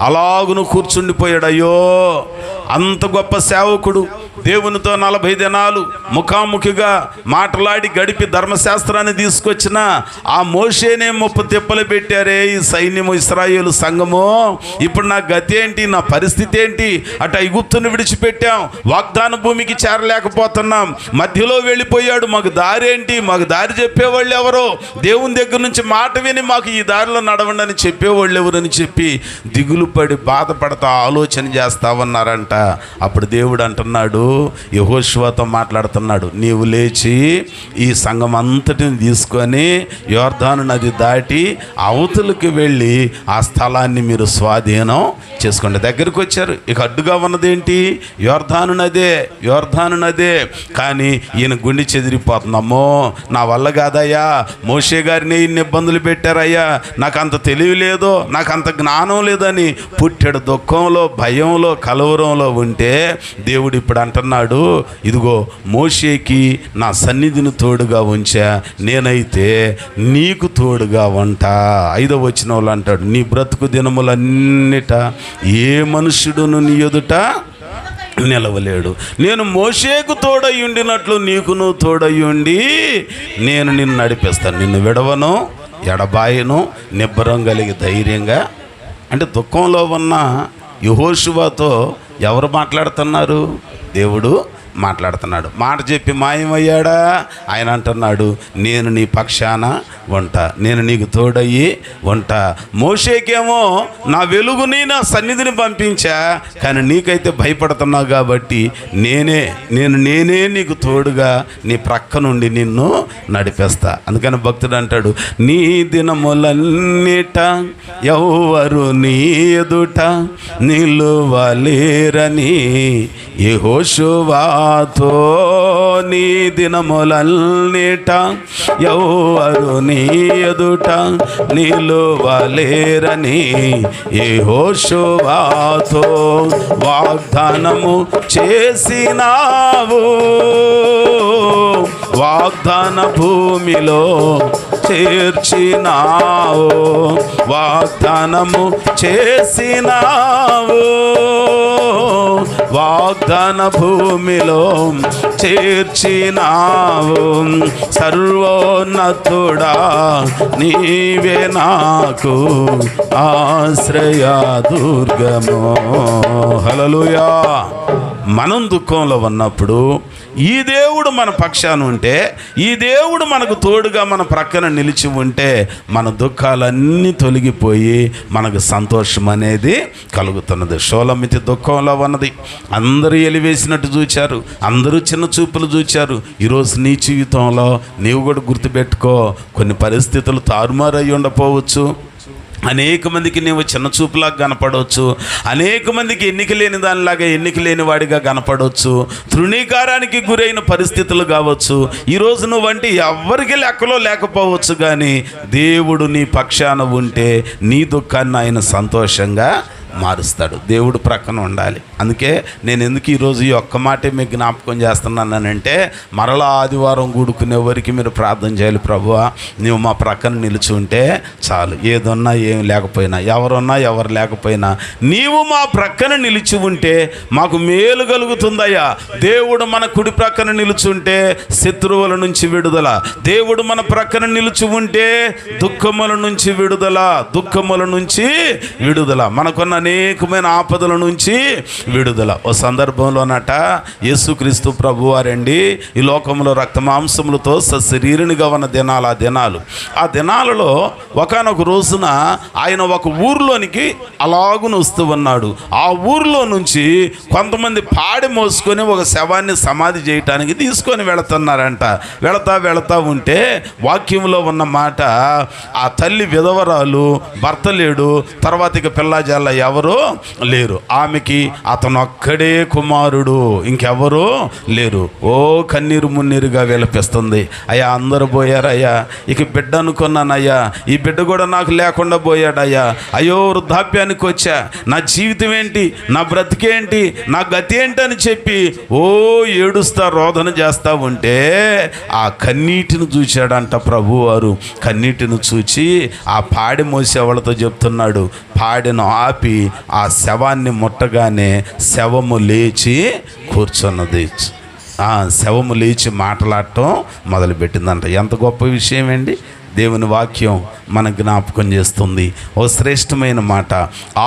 అలాగును కూర్చుండిపోయాడు. అయ్యో, అంత గొప్ప సేవకుడు, దేవునితో 40 దినాలు ముఖాముఖిగా మాట్లాడి గడిపి ధర్మశాస్త్రాన్ని తీసుకొచ్చిన ఆ మోషేనే 30 తిప్పలు పెట్టారే ఈ సైన్యము, ఇశ్రాయేలు సంఘము. ఇప్పుడు నా గతి ఏంటి, నా పరిస్థితి ఏంటి? అటు ఐగుప్తును విడిచిపెట్టాం, వాగ్దాన భూమికి చేరలేకపోతున్నాం, మధ్యలో వెళ్ళిపోయాడు, మాకు దారి ఏంటి? మాకు దారి చెప్పేవాళ్ళు ఎవరో? దేవుని దగ్గర నుంచి మాట విని మాకు ఈ దారిలో నడవండి అని చెప్పేవాళ్ళు ఎవరని చెప్పి దిగులు పడి బాధపడతా ఆలోచన చేస్తా ఉన్నారంట. అప్పుడు దేవుడు అంటున్నాడు, యెహోషువతో మాట్లాడుతున్నాడు, నీవు లేచి ఈ సంఘం అంతటిని తీసుకొని యోర్దాను నది దాటి అవతలకు వెళ్ళి ఆ స్థలాన్ని మీరు స్వాధీనం చేసుకోండి. దగ్గరికి వచ్చారు. ఇక అడ్డుగా ఉన్నదేంటి? యోర్దాను నదే. కానీ ఈయన గుండె చెదిరిపోతుందమ్మో, నా వల్ల కాదయ్యా, మోషే గారిని ఇన్ని ఇబ్బందులు పెట్టారయ్యా, నాకు అంత తెలివి లేదో, నాకు అంత జ్ఞానం లేదని పుట్టాడు దుఃఖంలో, భయంలో, కలవరంలో ఉంటే దేవుడు ఇప్పుడు అంటున్నాడు, ఇదిగో మోషేకి నా సన్నిధిని తోడుగా ఉంచా, నేనైతే నీకు తోడుగా ఉంటా. 5వ వచనంలో అంటాడు, నీ బ్రతుకు దినములన్నిట ఏ మనుష్యుడును నీ ఎదుట నిలవలేడు. నేను మోషేకు తోడయ్యుండినట్లు నీకును తోడయ్యుండి నేను నిన్ను నడిపిస్తాను, నిన్ను విడవను, ఎడబాయను, నిబ్బరం కలిగి ధైర్యంగా. అంటే దుఃఖంలో ఉన్న యెహోషువతో ఎవరు మాట్లాడుతున్నారు? దేవుడు మాట్లాడుతున్నాడు. మాట చెప్పి మాయమయ్యాడా? ఆయన అంటున్నాడు, నేను నీ పక్షాన ఉంటా, నేను నీకు తోడయ్యి ఉంటా. మోషేకేమో నా వెలుగుని నా సన్నిధిని పంపించా, కానీ నీకైతే భయపడుతున్నావు కాబట్టి నేనే నీకు తోడుగా నీ ప్రక్క నుండి నిన్ను నడిపేస్తా. అందుకని భక్తుడు అంటాడు, నీ దినములన్నిట ఎవరు నీ ఎదుట నిలువలేరని యెహోషువతో, నీ దినములన్నిట ఎవరు నీ ఎదుట నిలువలేరని యెహోషువతో వాగ్దానము చేసినావు, వాగ్దాన భూమిలో చేర్చినావు, వాగ్దానము చేసినావు, వాగ్దాన భూమిలో చేర్చినావు. సర్వోన్నతుడా నీవే నాకు ఆశ్రయ దుర్గము. హల్లెలూయా. మనం దుఃఖంలో ఉన్నప్పుడు ఈ దేవుడు మన పక్షాన ఉంటే, ఈ దేవుడు మనకు తోడుగా మన ప్రక్కన నిలిచి ఉంటే మన దుఃఖాలన్నీ తొలగిపోయి మనకు సంతోషం అనేది కలుగుతున్నది. షోలమితి దుఃఖంలో ఉన్నది, అందరూ ఎలివేసినట్టు చూచారు, అందరూ చిన్న చూపులు చూచారు. ఈరోజు నీ జీవితంలో నీవు కూడా గుర్తుపెట్టుకో, కొన్ని పరిస్థితులు తారుమారై ఉండపోవచ్చు. అనేక మందికి నీవు చిన్న చూపులాగా కనపడవచ్చు, అనేక మందికి ఎన్నిక లేని దానిలాగా ఎన్నిక లేని వాడిగా కనపడవచ్చు, తృణీకారానికి గురైన పరిస్థితులు కావచ్చు. ఈరోజు నువ్వంటే ఎవరికి లెక్కలో లేకపోవచ్చు, కానీ దేవుడు నీ పక్షాన ఉంటే నీ దుఃఖాన్ని ఆయన సంతోషంగా మారుస్తాడు. దేవుడు ప్రక్కన ఉండాలి. అందుకే నేను ఎందుకు ఈరోజు ఈ ఒక్క మాటే మీకు జ్ఞాపకం చేస్తున్నానంటే, మరలా ఆదివారం కూడుకునే వరకు మీరు ప్రార్థన చేయాలి. ప్రభువా, నువ్వు మా ప్రక్కన నిలిచి ఉంటే చాలు, ఏదున్నా ఏం లేకపోయినా, ఎవరున్నా ఎవరు లేకపోయినా నీవు మా ప్రక్కన నిలిచి ఉంటే మాకు మేలు కలుగుతుందయ్యా. దేవుడు మన కుడి ప్రక్కన నిలుచుంటే శత్రువుల నుంచి విడుదల, దేవుడు మన ప్రక్కన నిలిచి ఉంటే దుఃఖముల నుంచి విడుదల, దుఃఖముల నుంచి విడుదల, మనకున్న అనేకమైన ఆపదల నుంచి విడుదల. ఓ సందర్భంలోనట యేసుక్రీస్తు ప్రభువారండి ఈ లోకంలో రక్త మాంసములతో సశరీరునిగా ఉన్న దినాలు, ఆ దినాలలో ఒకానొక రోజున ఆయన ఒక ఊరిలోనికి అలాగున వస్తూ ఉన్నాడు. ఆ ఊరిలో నుంచి కొంతమంది పాడి మోసుకొని ఒక శవాన్ని సమాధి చేయటానికి తీసుకొని వెళుతున్నారంట. వెళతా ఉంటే వాక్యంలో ఉన్న మాట, ఆ తల్లి విధవరాలు, భర్త లేడు, తర్వాత ఇక పిల్లాజాల ఎవరు లేరు, ఆమెకి అతను ఒక్కడే కుమారుడు, ఇంకెవరూ లేరు. ఓ కన్నీరు మున్నీరుగా విలపిస్తుంది. అయ్యా అందరూ పోయారయ్యా, ఇక బిడ్డ అనుకున్నానయ్యా, ఈ బిడ్డ కూడా నాకు లేకుండా పోయాడయ్యా, అయ్యో వృద్ధాప్యానికి వచ్చా, నా జీవితం ఏంటి, నా బ్రతికేంటి, నా గతి ఏంటని చెప్పి ఓ ఏడుస్తా రోదన చేస్తూ ఉంటే ఆ కన్నీటిని చూశాడంట ప్రభువారు. కన్నీటిని చూచి ఆ పాడి మోసేవాళ్ళతో చెప్తున్నాడు, పాడిను ఆపి ఆ శవాన్ని ముట్టగానే శవము లేచి కూర్చున్నది. ఆ శవము లేచి మాట్లాడటం మొదలుపెట్టిందంట. ఎంత గొప్ప విషయం అండి. దేవుని వాక్యం మన జ్ఞాపకం చేస్తుంది ఓ శ్రేష్టమైన మాట.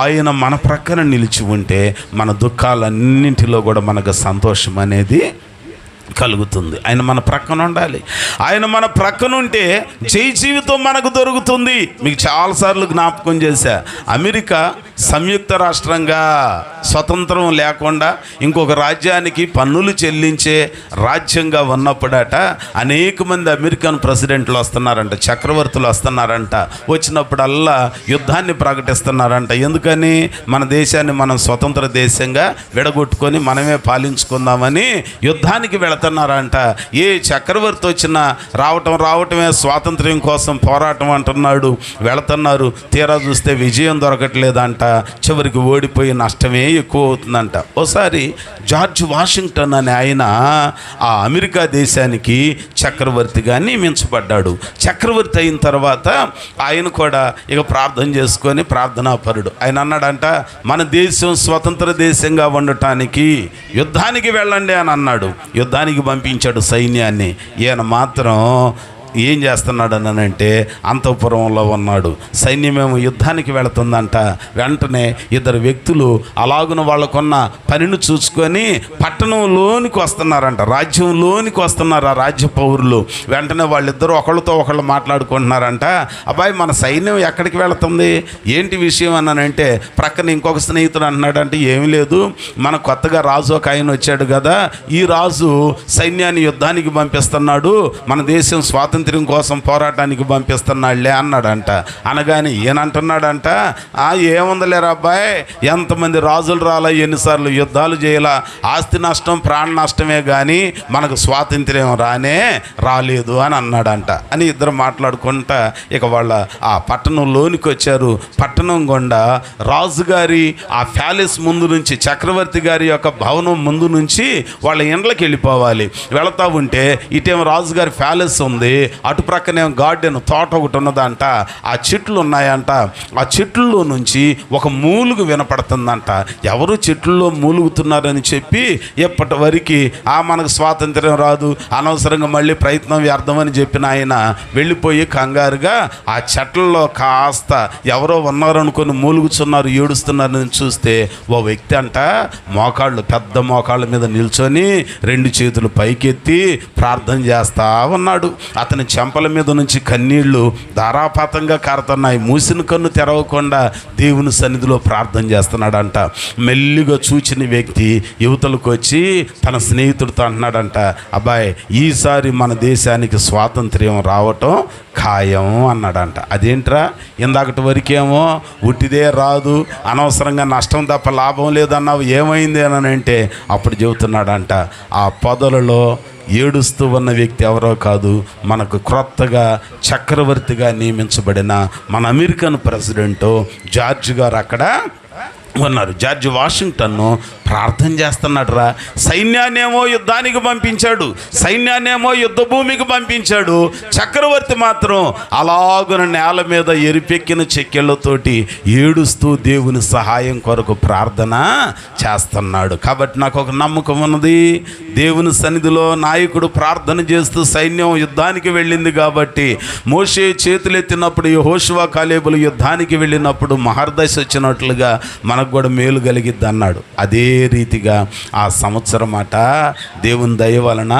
ఆయన మన ప్రక్కన నిలిచి ఉంటే మన దుఃఖాలన్నింటిలో కూడా మనకు సంతోషం అనేది కలుగుతుంది. ఆయన మన ప్రక్కన ఉండాలి. ఆయన మన ప్రక్కన ఉంటే జై జీవితం మనకు దొరుకుతుంది. మీకు చాలాసార్లు జ్ఞాపకం చేశా, అమెరికా సంయుక్త రాష్ట్రంగా స్వతంత్రం లేకుండా ఇంకొక రాజ్యానికి పన్నులు చెల్లించే రాజ్యంగా ఉన్నప్పుడట అనేక మంది అమెరికన్ ప్రెసిడెంట్లు వస్తున్నారంట, చక్రవర్తులు వస్తున్నారంట. వచ్చినప్పుడల్లా యుద్ధాన్ని ప్రకటిస్తున్నారంట. ఎందుకని? మన దేశాన్ని మనం స్వతంత్ర దేశంగా విడగొట్టుకొని మనమే పాలించుకుందామని యుద్ధానికి వెళుతున్నారంట. ఏ చక్రవర్తి వచ్చినా రావటమే స్వాతంత్ర్యం కోసం పోరాటం అంటున్నాడు. వెళుతున్నారు, తీరా చూస్తే విజయం దొరకట్లేదంట. చివరికి ఓడిపోయి నష్టమే ఎక్కువ అవుతుందంట. ఓసారి జార్జ్ వాషింగ్టన్ అనే ఆయన ఆ అమెరికా దేశానికి చక్రవర్తిగా నియమించబడ్డాడు. చక్రవర్తి అయిన తర్వాత ఆయన కూడా ఇక ప్రార్థన చేసుకొని ప్రార్థనాపరుడు. ఆయన అన్నాడంట, మన దేశం స్వతంత్ర దేశంగా ఉండటానికి యుద్ధానికి వెళ్ళండి అని అన్నాడు. యుద్ధానికి పంపించాడు సైన్యాన్ని. ఈయన మాత్రం ఏం చేస్తున్నాడు అంటే అంతఃపురంలో ఉన్నాడు. సైన్యమేమో యుద్ధానికి వెళుతుందంట. వెంటనే ఇద్దరు వ్యక్తులు అలాగున వాళ్ళకున్న పనిని చూసుకొని పట్టణంలోనికి వస్తున్నారంట, రాజ్యంలోనికి వస్తున్నారు ఆ రాజ్య పౌరులు. వెంటనే వాళ్ళిద్దరూ ఒకళ్ళతో ఒకళ్ళు మాట్లాడుకుంటున్నారంట, అబ్బాయి మన సైన్యం ఎక్కడికి వెళుతుంది, ఏంటి విషయం అన్నానంటే ప్రక్కన ఇంకొక స్నేహితుడు అంటున్నాడంటే, ఏమీ లేదు, మన కొత్తగా రాజు ఒక ఆయన వచ్చాడు కదా, ఈ రాజు సైన్యాన్ని యుద్ధానికి పంపిస్తున్నాడు, మన దేశం స్వాతంత్రం కోసం పోరాటానికి పంపిస్తున్నాడులే అన్నాడంట. అనగానే ఈయనంటున్నాడంట, ఏముందలేరా అబ్బాయి, ఎంతమంది రాజులు రాలా, ఎన్నిసార్లు యుద్ధాలు చేయాల, ఆస్తి నష్టం ప్రాణ నష్టమే కానీ మనకు స్వాతంత్ర్యం రాలేదు అని అన్నాడంట. అని ఇద్దరు మాట్లాడుకుంటా ఇక వాళ్ళ ఆ పట్టణంలోనికి వచ్చారు. పట్టణం గుండా రాజుగారి ఆ ప్యాలెస్ ముందు నుంచి, చక్రవర్తి గారి యొక్క భవనం ముందు నుంచి వాళ్ళ ఇండ్లకి వెళ్ళిపోవాలి. వెళతా ఉంటే ఇటేమో రాజుగారి ప్యాలెస్ ఉంది, అటు ప్రక్కనే గార్డెన్ తోట ఒకటి ఉన్నదంట, ఆ చెట్లు ఉన్నాయంట. ఆ చెట్లలో నుంచి ఒక మూలుగు వినపడుతుందంట. ఎవరు చెట్లలో మూలుగుతున్నారని చెప్పి ఎప్పటి వరకు మనకు స్వాతంత్ర్యం రాదు, అనవసరంగా మళ్ళీ ప్రయత్నం వ్యర్థమని చెప్పిన ఆయన వెళ్ళిపోయి కంగారుగా ఆ చెట్లలో కాస్త ఎవరో ఉన్నారనుకొని మూలుగుతున్నారు, ఏడుస్తున్నారని చూస్తే ఓ వ్యక్తి అంట మోకాళ్ళు, పెద్ద మోకాళ్ళ మీద నిల్చొని రెండు చేతులు పైకెత్తి ప్రార్థన చేస్తా ఉన్నాడు. అతని చెంపల మీద నుంచి కన్నీళ్లు ధారాపాతంగా కారుతున్నాయి. మూసిన కన్ను తెరవకుండా దేవుని సన్నిధిలో ప్రార్థన చేస్తున్నాడంట. మెల్లిగా చూచిన వ్యక్తి యువతలకు వచ్చి తన స్నేహితుడితో అంటున్నాడంట, అబ్బాయి ఈసారి మన దేశానికి స్వాతంత్ర్యం రావటం ఖాయం అన్నాడంట. అదేంట్రా, ఇందాకటి వరకేమో ఉట్టిదే రాదు, అనవసరంగా నష్టం తప్ప లాభం లేదన్నావు, ఏమైంది అని అంటే అప్పుడు చెబుతున్నాడంట, ఆ పొదలలో ఏడుస్తూ ఉన్న వ్యక్తి ఎవరో కాదు, మనకు క్రొత్తగా చక్రవర్తిగా నియమించబడిన మన అమెరికన్ ప్రెసిడెంట్ జార్జ్ గారు అక్కడ ఉన్నారు. జార్జ్ వాషింగ్టన్ ప్రార్థన చేస్తున్నాడు రా. సైన్యాన్నేమో యుద్ధానికి పంపించాడు, సైన్యాన్నేమో యుద్ధ భూమికి పంపించాడు. చక్రవర్తి మాత్రం అలాగున నేల మీద ఎరిపెక్కిన చెక్కెళ్ళతోటి ఏడుస్తూ దేవుని సహాయం కొరకు ప్రార్థన చేస్తున్నాడు. కాబట్టి నాకు ఒక నమ్మకం ఉన్నది, దేవుని సన్నిధిలో నాయకుడు ప్రార్థన చేస్తూ సైన్యం యుద్ధానికి వెళ్ళింది కాబట్టి, మోషే చేతులెత్తినప్పుడు యెహోషువ కాలేబులు యుద్ధానికి వెళ్ళినప్పుడు మహర్దశ వచ్చినట్లుగా మనకు కూడా మేలు కలిగిద్ది అన్నాడు. అదే రీతిగా ఆ సంవత్సరం అట దేవుని దయ వలన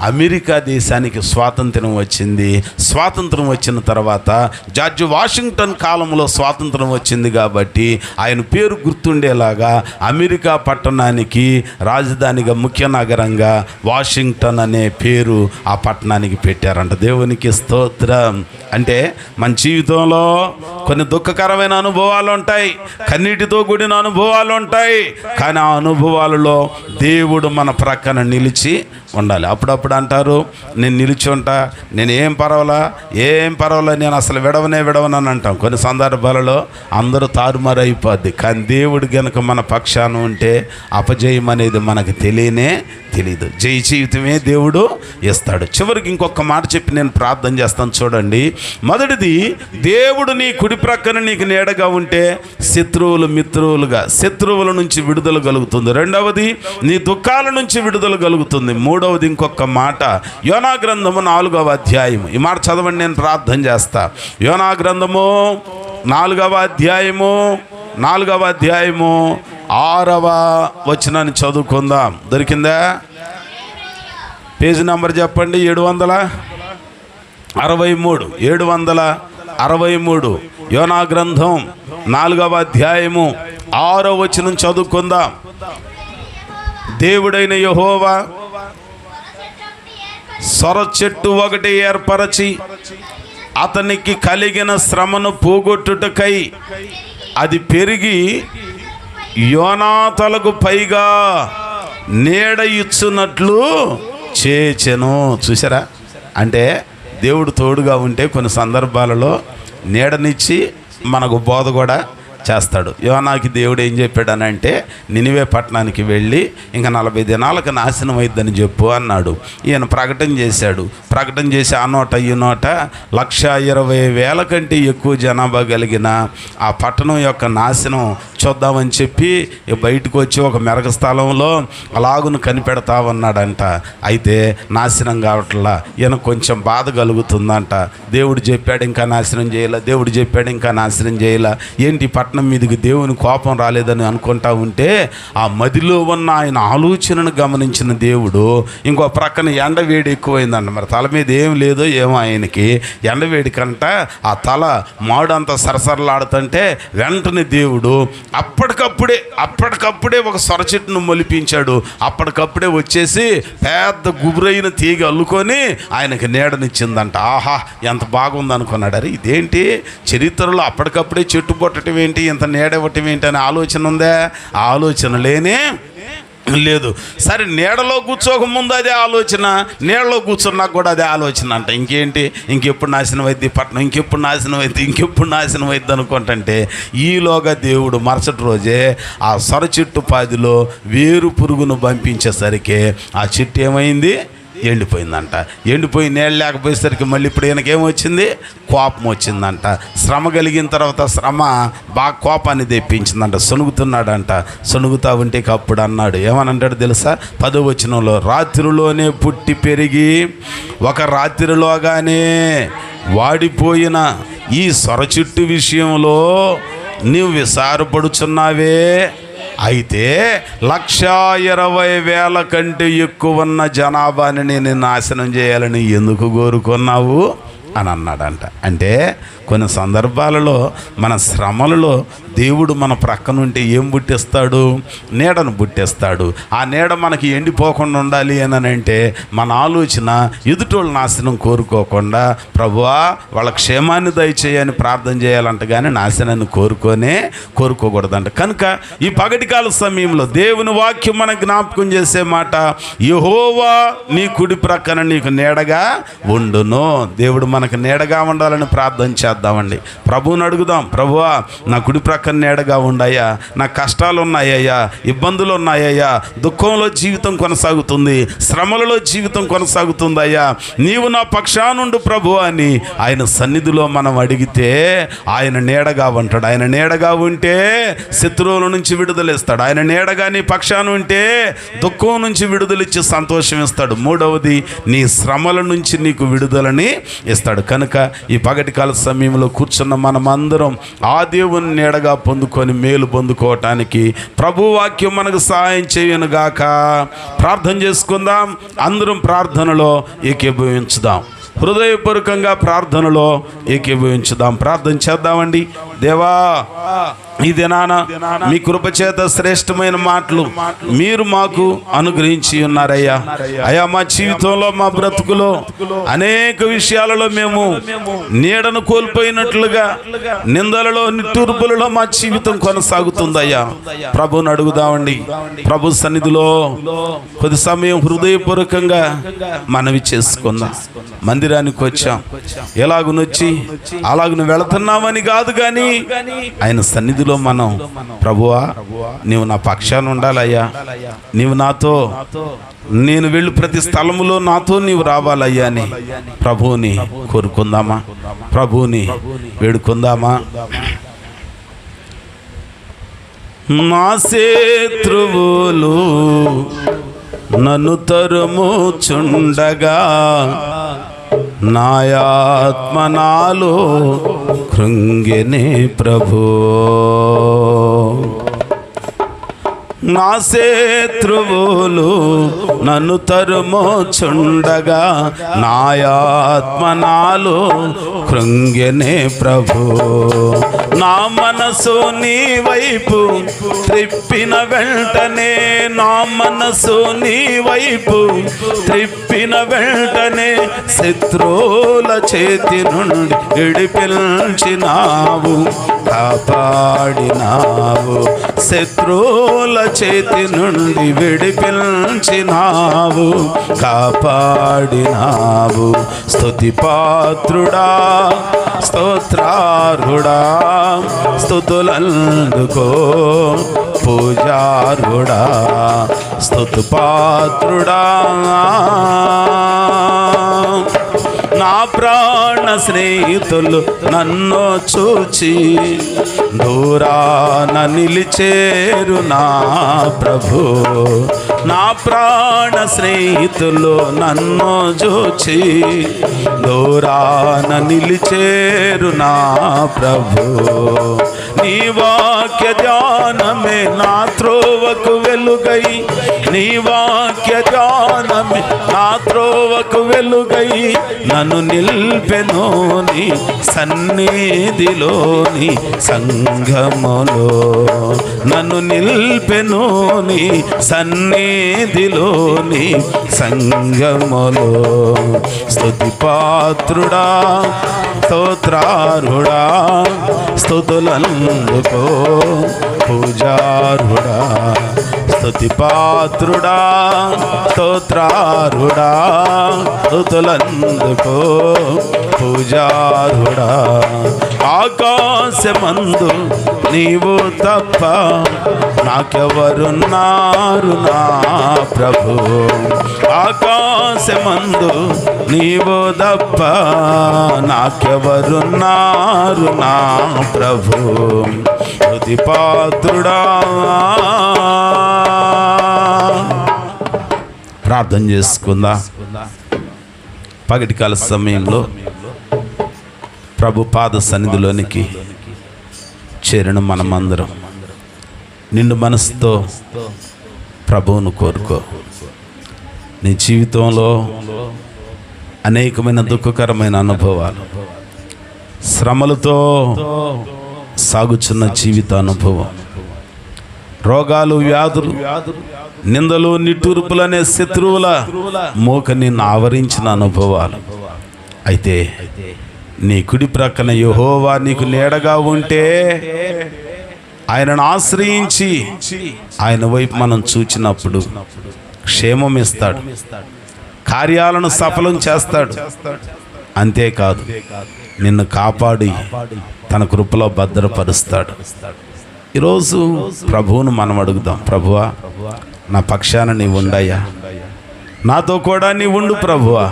అమెరికా దేశానికి స్వాతంత్రం వచ్చింది. స్వాతంత్రం వచ్చిన తర్వాత జార్జ్ వాషింగ్టన్ కాలంలో స్వాతంత్రం వచ్చింది కాబట్టి ఆయన పేరు గుర్తుండేలాగా అమెరికా పట్టణానికి రాజధానిగా, ముఖ్య నగరంగా వాషింగ్టన్ అనే పేరు ఆ పట్టణానికి పెట్టారంట. దేవునికి స్తోత్రం. అంటే మన జీవితంలో కొన్ని దుఃఖకరమైన అనుభవాలు ఉంటాయి, కన్నీటితో కూడిన అనుభవాలు ఉంటాయి, కానీ ఆ అనుభవాలలో దేవుడు మన ప్రక్కన నిలిచి ఉండాలి. అప్పుడప్పుడు అంటారు, నేను నిలిచి ఉంటా, నేను ఏం పర్వాలా నేను అసలు విడవనని అంటాం. కొన్ని సందర్భాలలో అందరూ తారుమారు అయిపోద్ది. కానీ దేవుడు గనుక మన పక్షాన ఉంటే అపజయం అనేది మనకు తెలీదు. జయ జీవితమే దేవుడు ఇస్తాడు. చివరికి ఇంకొక మాట చెప్పి నేను ప్రార్థన చేస్తాను చూడండి. మొదటిది, దేవుడు నీ కుడి ప్రక్కన నీకు నీడగా ఉంటే శత్రువులు మిత్రువులుగా, శత్రువుల నుంచి విడుదల కలుగుతుంది. రెండవది, నీ దుఃఖాల నుంచి విడుదల కలుగుతుంది. మూడవది ఇంకొక మాట, యోనా గ్రంథము 4వ అధ్యాయము, ఈ మాట చదవండి, నేను ప్రార్థన చేస్తా. యోనా గ్రంథము 4వ అధ్యాయము 6వ వచనాన్ని చదువుకుందాం. దొరికిందా? పేజీ నెంబర్ చెప్పండి. 763 యోనా గ్రంథం 4వ అధ్యాయము 6వ వచనం చదువుకుందాం. దేవుడైన యెహోవా సొర చెట్టు ఒకటి ఏర్పరచి అతనికి కలిగిన శ్రమను పోగొట్టుటకై అది పెరిగి యోనా తలకు పైగా నీడ ఇచ్చున్నట్లు చేచెను. చూసారా? అంటే దేవుడు తోడుగా ఉంటే కొన్ని సందర్భాలలో నీడనిచ్చి మనకు బోధ కూడా చేస్తాడు. యోనాకి దేవుడు ఏం చెప్పాడనంటే నినివే పట్టణానికి వెళ్ళి ఇంకా 40 దినాలకు నాశనం అయిద్దని చెప్పు అన్నాడు. ఈయన ప్రకటన చేశాడు. ప్రకటన చేసి ఆ నోట ఈ నోట 120,000 కంటే ఎక్కువ జనాభా కలిగిన ఆ పట్టణం యొక్క నాశనం చూద్దామని చెప్పి బయటకు వచ్చి ఒక మెరక స్థలంలో అలాగును కనిపెడతా ఉన్నాడంట. అయితే నాశనం కావట్లా. ఈయన కొంచెం బాధ కలుగుతుందంట. దేవుడు చెప్పాడు ఇంకా నాశనం చేయాల, దేవుడు చెప్పాడు ఇంకా నాశనం చేయాల, ఏంటి పట్టణం మీదకి దేవుని కోపం రాలేదని అనుకుంటా ఉంటే ఆ మదిలో ఉన్న ఆయన ఆలోచనను గమనించిన దేవుడు ఇంకో ప్రక్కన ఎండవేడి ఎక్కువైందంట. మరి తల మీద ఏం లేదో ఏమో ఆయనకి ఎండవేడి కంట ఆ తల మాడంతా సరసరలాడుతుంటే వెంటనే దేవుడు అప్పటికప్పుడే ఒక సొరచెట్టును మొలిపించాడు. అప్పటికప్పుడే వచ్చేసి పెద్ద గుబురైన తీగ అల్లుకొని ఆయనకి నీడనిచ్చిందంట. ఆహా ఎంత బాగుంది అనుకున్నాడు. అరే ఇదేంటి చరిత్రలో అప్పటికప్పుడే చెట్టు పొట్టడం ఏంటి, ఇంత నీడ ఇవ్వటం ఏంటి అనే ఆలోచన ఉందా? ఆ ఆలోచన లేనే లేదు. సరే నీడలో కూర్చోకముందు అదే ఆలోచన, నీడలో కూర్చున్నాక కూడా అదే ఆలోచన అంట. ఇంకేంటి ఇంకెప్పుడు నాశనం అయింది పట్టణం, ఇంకెప్పుడు నాశనం అయింది అనుకుంటుంటే ఈలోగా దేవుడు మరుసటి రోజే ఆ సొర చెట్టు పాదిలో వేరు పురుగును పంపించేసరికి ఆ చెట్టు ఏమైంది? ఎండిపోయిందంట. ఎండిపోయి నీళ్ళు లేకపోయేసరికి మళ్ళీ ఇప్పుడు ఈయనకేమొచ్చింది? కోపం వచ్చిందంట. శ్రమ కలిగిన తర్వాత శ్రమ బాగా కోపాన్ని తెప్పించిందంట. సొనుగుతున్నాడంట. సొనుగుతా ఉంటే అప్పుడు అన్నాడు, ఏమని అంటాడు తెలుసా? 10వ వచనంలో, రాత్రిలోనే పుట్టి పెరిగి ఒక రాత్రిలోగానే వాడిపోయిన ఈ సొరచెట్టు విషయంలో నీవు విసారపడుచున్నావే. అయితే 120,000 కంటే ఎక్కువ ఉన్న జనాభాని నేను నాశనం చేయాలని ఎందుకు కోరుకున్నావు అని అన్నాడంట. అంటే కొన్ని సందర్భాలలో మన శ్రమలలో దేవుడు మన ప్రక్కనుంటే ఏం పుట్టిస్తాడు? నీడను పుట్టిస్తాడు. ఆ నీడ మనకి ఎండిపోకుండా ఉండాలి అని అంటే మన ఆలోచన ఎదుటోళ్ళ నాశనం కోరుకోకుండా ప్రభువా వాళ్ళ క్షేమాన్ని దయచేయని ప్రార్థన చేయాలంట, కానీ నాశనాన్ని కోరుకోకూడదంట. కనుక ఈ పగటికాల సమయంలో దేవుని వాక్యం మనకు జ్ఞాపకం చేసే మాట, యెహోవా నీ కుడి ప్రక్కన నీకు నీడగా ఉండును. దేవుడు మనకు నీడగా ఉండాలని ప్రార్థన చేద్దామండి. ప్రభువుని అడుగుదాం, ప్రభువా నా కుడి ప్రక్కన నీడగా ఉండయ్యా, నా కష్టాలు ఉన్నాయ్యా, ఇబ్బందులు ఉన్నాయ్యా, దుఃఖంలో జీవితం కొనసాగుతుంది, శ్రమలలో జీవితం కొనసాగుతుందయ్యా, నీవు నా పక్షానుండు ప్రభు అని ఆయన సన్నిధిలో మనం అడిగితే ఆయన నీడగా ఉంటాడు. ఆయన నీడగా ఉంటే శత్రువుల నుంచి విడుదలిస్తాడు. ఆయన నీడగా నీ పక్షాన ఉంటే దుఃఖం నుంచి విడుదలిచ్చి సంతోషం ఇస్తాడు. మూడవది నీ శ్రమల నుంచి నీకు విడుదలని ఇస్తాడు. కనుక ఈ పగటికాల సమయంలో కూర్చున్న మనమందరం ఆ దేవుని నీడగా పొందుకొని మేలు పొందుకోవటానికి ప్రభు వాక్యం మనకు సహాయం చేయనుగాక. ప్రార్థన చేసుకుందాం. అందరం ప్రార్థనలో ఏకీభవించుదాం. హృదయపూర్వకంగా ప్రార్థనలో ఏకీభవించుదాం. ప్రార్థన చేద్దామండి. దేవా ఈ దినాన మీ కృపచేత శ్రేష్టమైన మాటలు మీరు మాకు అనుగ్రహించి ఉన్నారయ్యా. అయ్యా మా జీవితంలో మా బ్రతుకులో అనేక విషయాలలో మేము నీడను కోల్పోయినట్లుగా నిందలలో నిట్టూర్పులలో మా జీవితం కొనసాగుతుందయ్యా. ప్రభుని అడుగుదామండి. ప్రభు సన్నిధిలో కొద్ది సమయం హృదయపూర్వకంగా మనవి చేసుకుందాం. మందిరానికి వచ్చాం, ఎలాగునొచ్చి అలాగును వెళుతున్నామని కాదు, కానీ ఆయన సన్నిధిలో మనం ప్రభువా నీవు నా పక్షాన ఉండాలయ్యా, నీవు నాతో, నేను వెళ్ళు ప్రతి స్థలములో నాతో నీవు రావాలయ్యా అని ప్రభువుని కోరుకుందామా? ప్రభువుని వేడుకుందామా? నా శత్రువులు నన్ను తరుముచుండగా నా ఆత్మ నాలో కృంగిని ప్రభు. నా శత్రువులు నన్ను తరుముచుండగా నా ఆత్మ నాలో కృంగిని ప్రభు. నా మనసు నీ వైపు త్రిప్పిన వెంటనే, నా మనసు నీ వైపు త్రిప్పిన వెంటనే శత్రువుల చేతి నుండి విడిపించినావు, కాపాడినావు. శత్రువుల చేతి నుండి విడిపించినావు, కాపాడినావు. స్తుతి పాత్రుడా, స్తోత్రార్హుడా, స్తుతులందుకో పూజార్హుడా, స్తుతి పాత్రుడా. నా ప్రాణ స్నేహితులు నన్ను చూచి దూరాన నిలిచేరు నా ప్రభు. నా ప్రాణ స్నేహితులు నన్ను చూచి దూరాన నిలిచేరు నా ప్రభు. నీ వాక్య ధ్యానమే నా త్రోవకు వెలుగై, నీ వాక్య ధ్యానమే నా త్రోవకు వెలుగై నన్ను నిల్పెను నీ సన్నిధిలోని సంగములో. నన్ను నిల్పెను నీ సన్నిధిలోని సంగములో. స్తుతి పాత్రుడా, స్తోత్రార్హుడా, స్తుతులందుకో పూజార్హుడా. స్తుతి పాత్రుడా, స్తోత్రార్హుడా, స్తుతులందుకో పూజార్హుడా. ఆకాశమందు నీవు తప్ప నాకెవరున్నారు నా ప్రభు. ఆకాశమందు నీవు తప్ప నాకెవరున్నారు నా ప్రభు. స్తుతి పాత్రుడా. ప్రార్థన చేసుకుందా. పగటికాల సమయంలో ప్రభు పాద సన్నిధిలోనికి చేరిన మనమందరం నిండు మనసుతో ప్రభువును కోరుకో. నీ జీవితంలో అనేకమైన దుఃఖకరమైన అనుభవాలు, శ్రమలతో సాగుచున్న జీవిత అనుభవం, రోగాలు, వ్యాధులు, నిందలు, నిట్టూర్పులనే శత్రువుల మోక నిన్ను ఆవరించిన అనుభవాలు. అయితే నీ కుడి ప్రక్కన యెహోవా నీకు నీడగా ఉంటే, ఆయనను ఆశ్రయించి ఆయన వైపు మనం చూచినప్పుడు క్షేమం ఇస్తాడు, కార్యాలను సఫలం చేస్తాడు. అంతేకాదు నిన్ను కాపాడి తన కృపలో భద్రపరుస్తాడు. ఈరోజు ప్రభువును మనం అడుగుదాం. ప్రభువా, నా పక్షాన నీ ఉండయ్యా, నాతో కూడా నీ ఉండు ప్రభువా.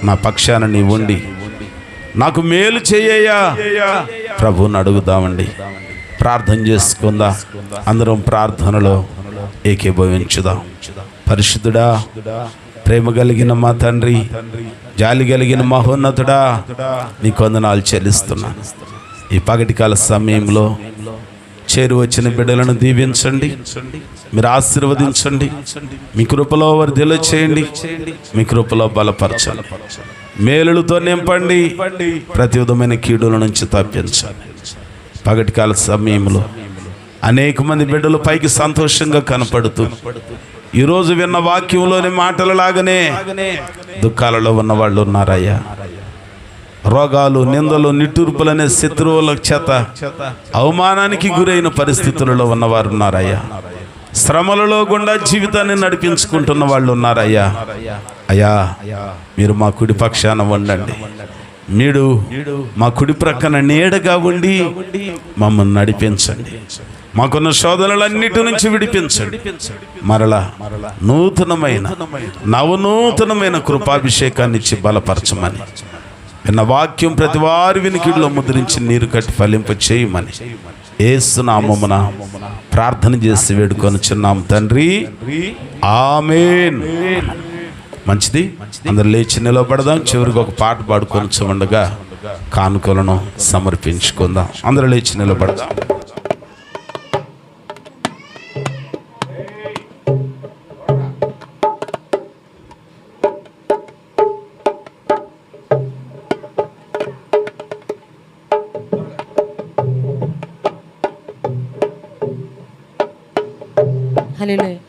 నా పక్షాన నీ ఉండి నాకు మేలు చేయయ్యా. ప్రభువుని అడుగుదామండి. ప్రార్థన చేసుకుందా. అందరం ప్రార్థనలో ఏకీభవించుదాం. పరిశుద్ధుడా, ప్రేమ కలిగిన మా తండ్రి, జాలి కలిగిన మహోన్నతుడా, నీకు వందనాలు చెల్లిస్తున్నాను. ఈ పగటికాల సమయంలో చేరు వచ్చిన బిడ్డలను దీవించండి, మీరు ఆశీర్వదించండి, మీ కృపలో వర్ధిల్ల చేయండి, మీ కృపలో బలపరచండి, మేలులతో నింపండి, ప్రతి విధమైన కీడుల నుంచి తప్పించండి. పగటికాల సమయంలో అనేక మంది బిడ్డలు పైకి సంతోషంగా కనపడుతూ ఈరోజు విన్న వాక్యంలోని మాటల లాగానే దుఃఖాలలో ఉన్న వాళ్ళు ఉన్నారయ్యా. రోగాలు, నిందలు, నిట్టూర్పులనే శత్రువుల చేత అవమానానికి గురైన పరిస్థితులలో ఉన్నవారు ఉన్నారయ్యా. శ్రమలలో గుండా జీవితాన్ని నడిపించుకుంటున్న వాళ్ళు ఉన్నారయ్యా. అయ్యా, మీరు మా కుడి పక్షాన ఉండండి. మీరు మా కుడి ప్రక్కన నీడగా ఉండి మమ్మల్ని నడిపించండి. మాకున్న శోధనలన్నిటి నుంచి విడిపించండి. మరలా నూతనమైన నవనూతనమైన కృపాభిషేకాన్ని ఇచ్చి బలపరచమని, విన్న వాక్యం ప్రతి వారి వినికిడిలో ముద్రించి నీరు కట్టి ఫలింప చేయమని యేసు నామమున ప్రార్థన చేసి వేడుకొనుచున్నాం తండ్రి. ఆమేన్. మంచిది. అందరు లేచి నిలబడదాం. చివరికి ఒక పాట పాడుకొని ఉండగా కానుకలను సమర్పించుకుందాం. అందరూ లేచి నిలబడదాం. హల్లెలూయా.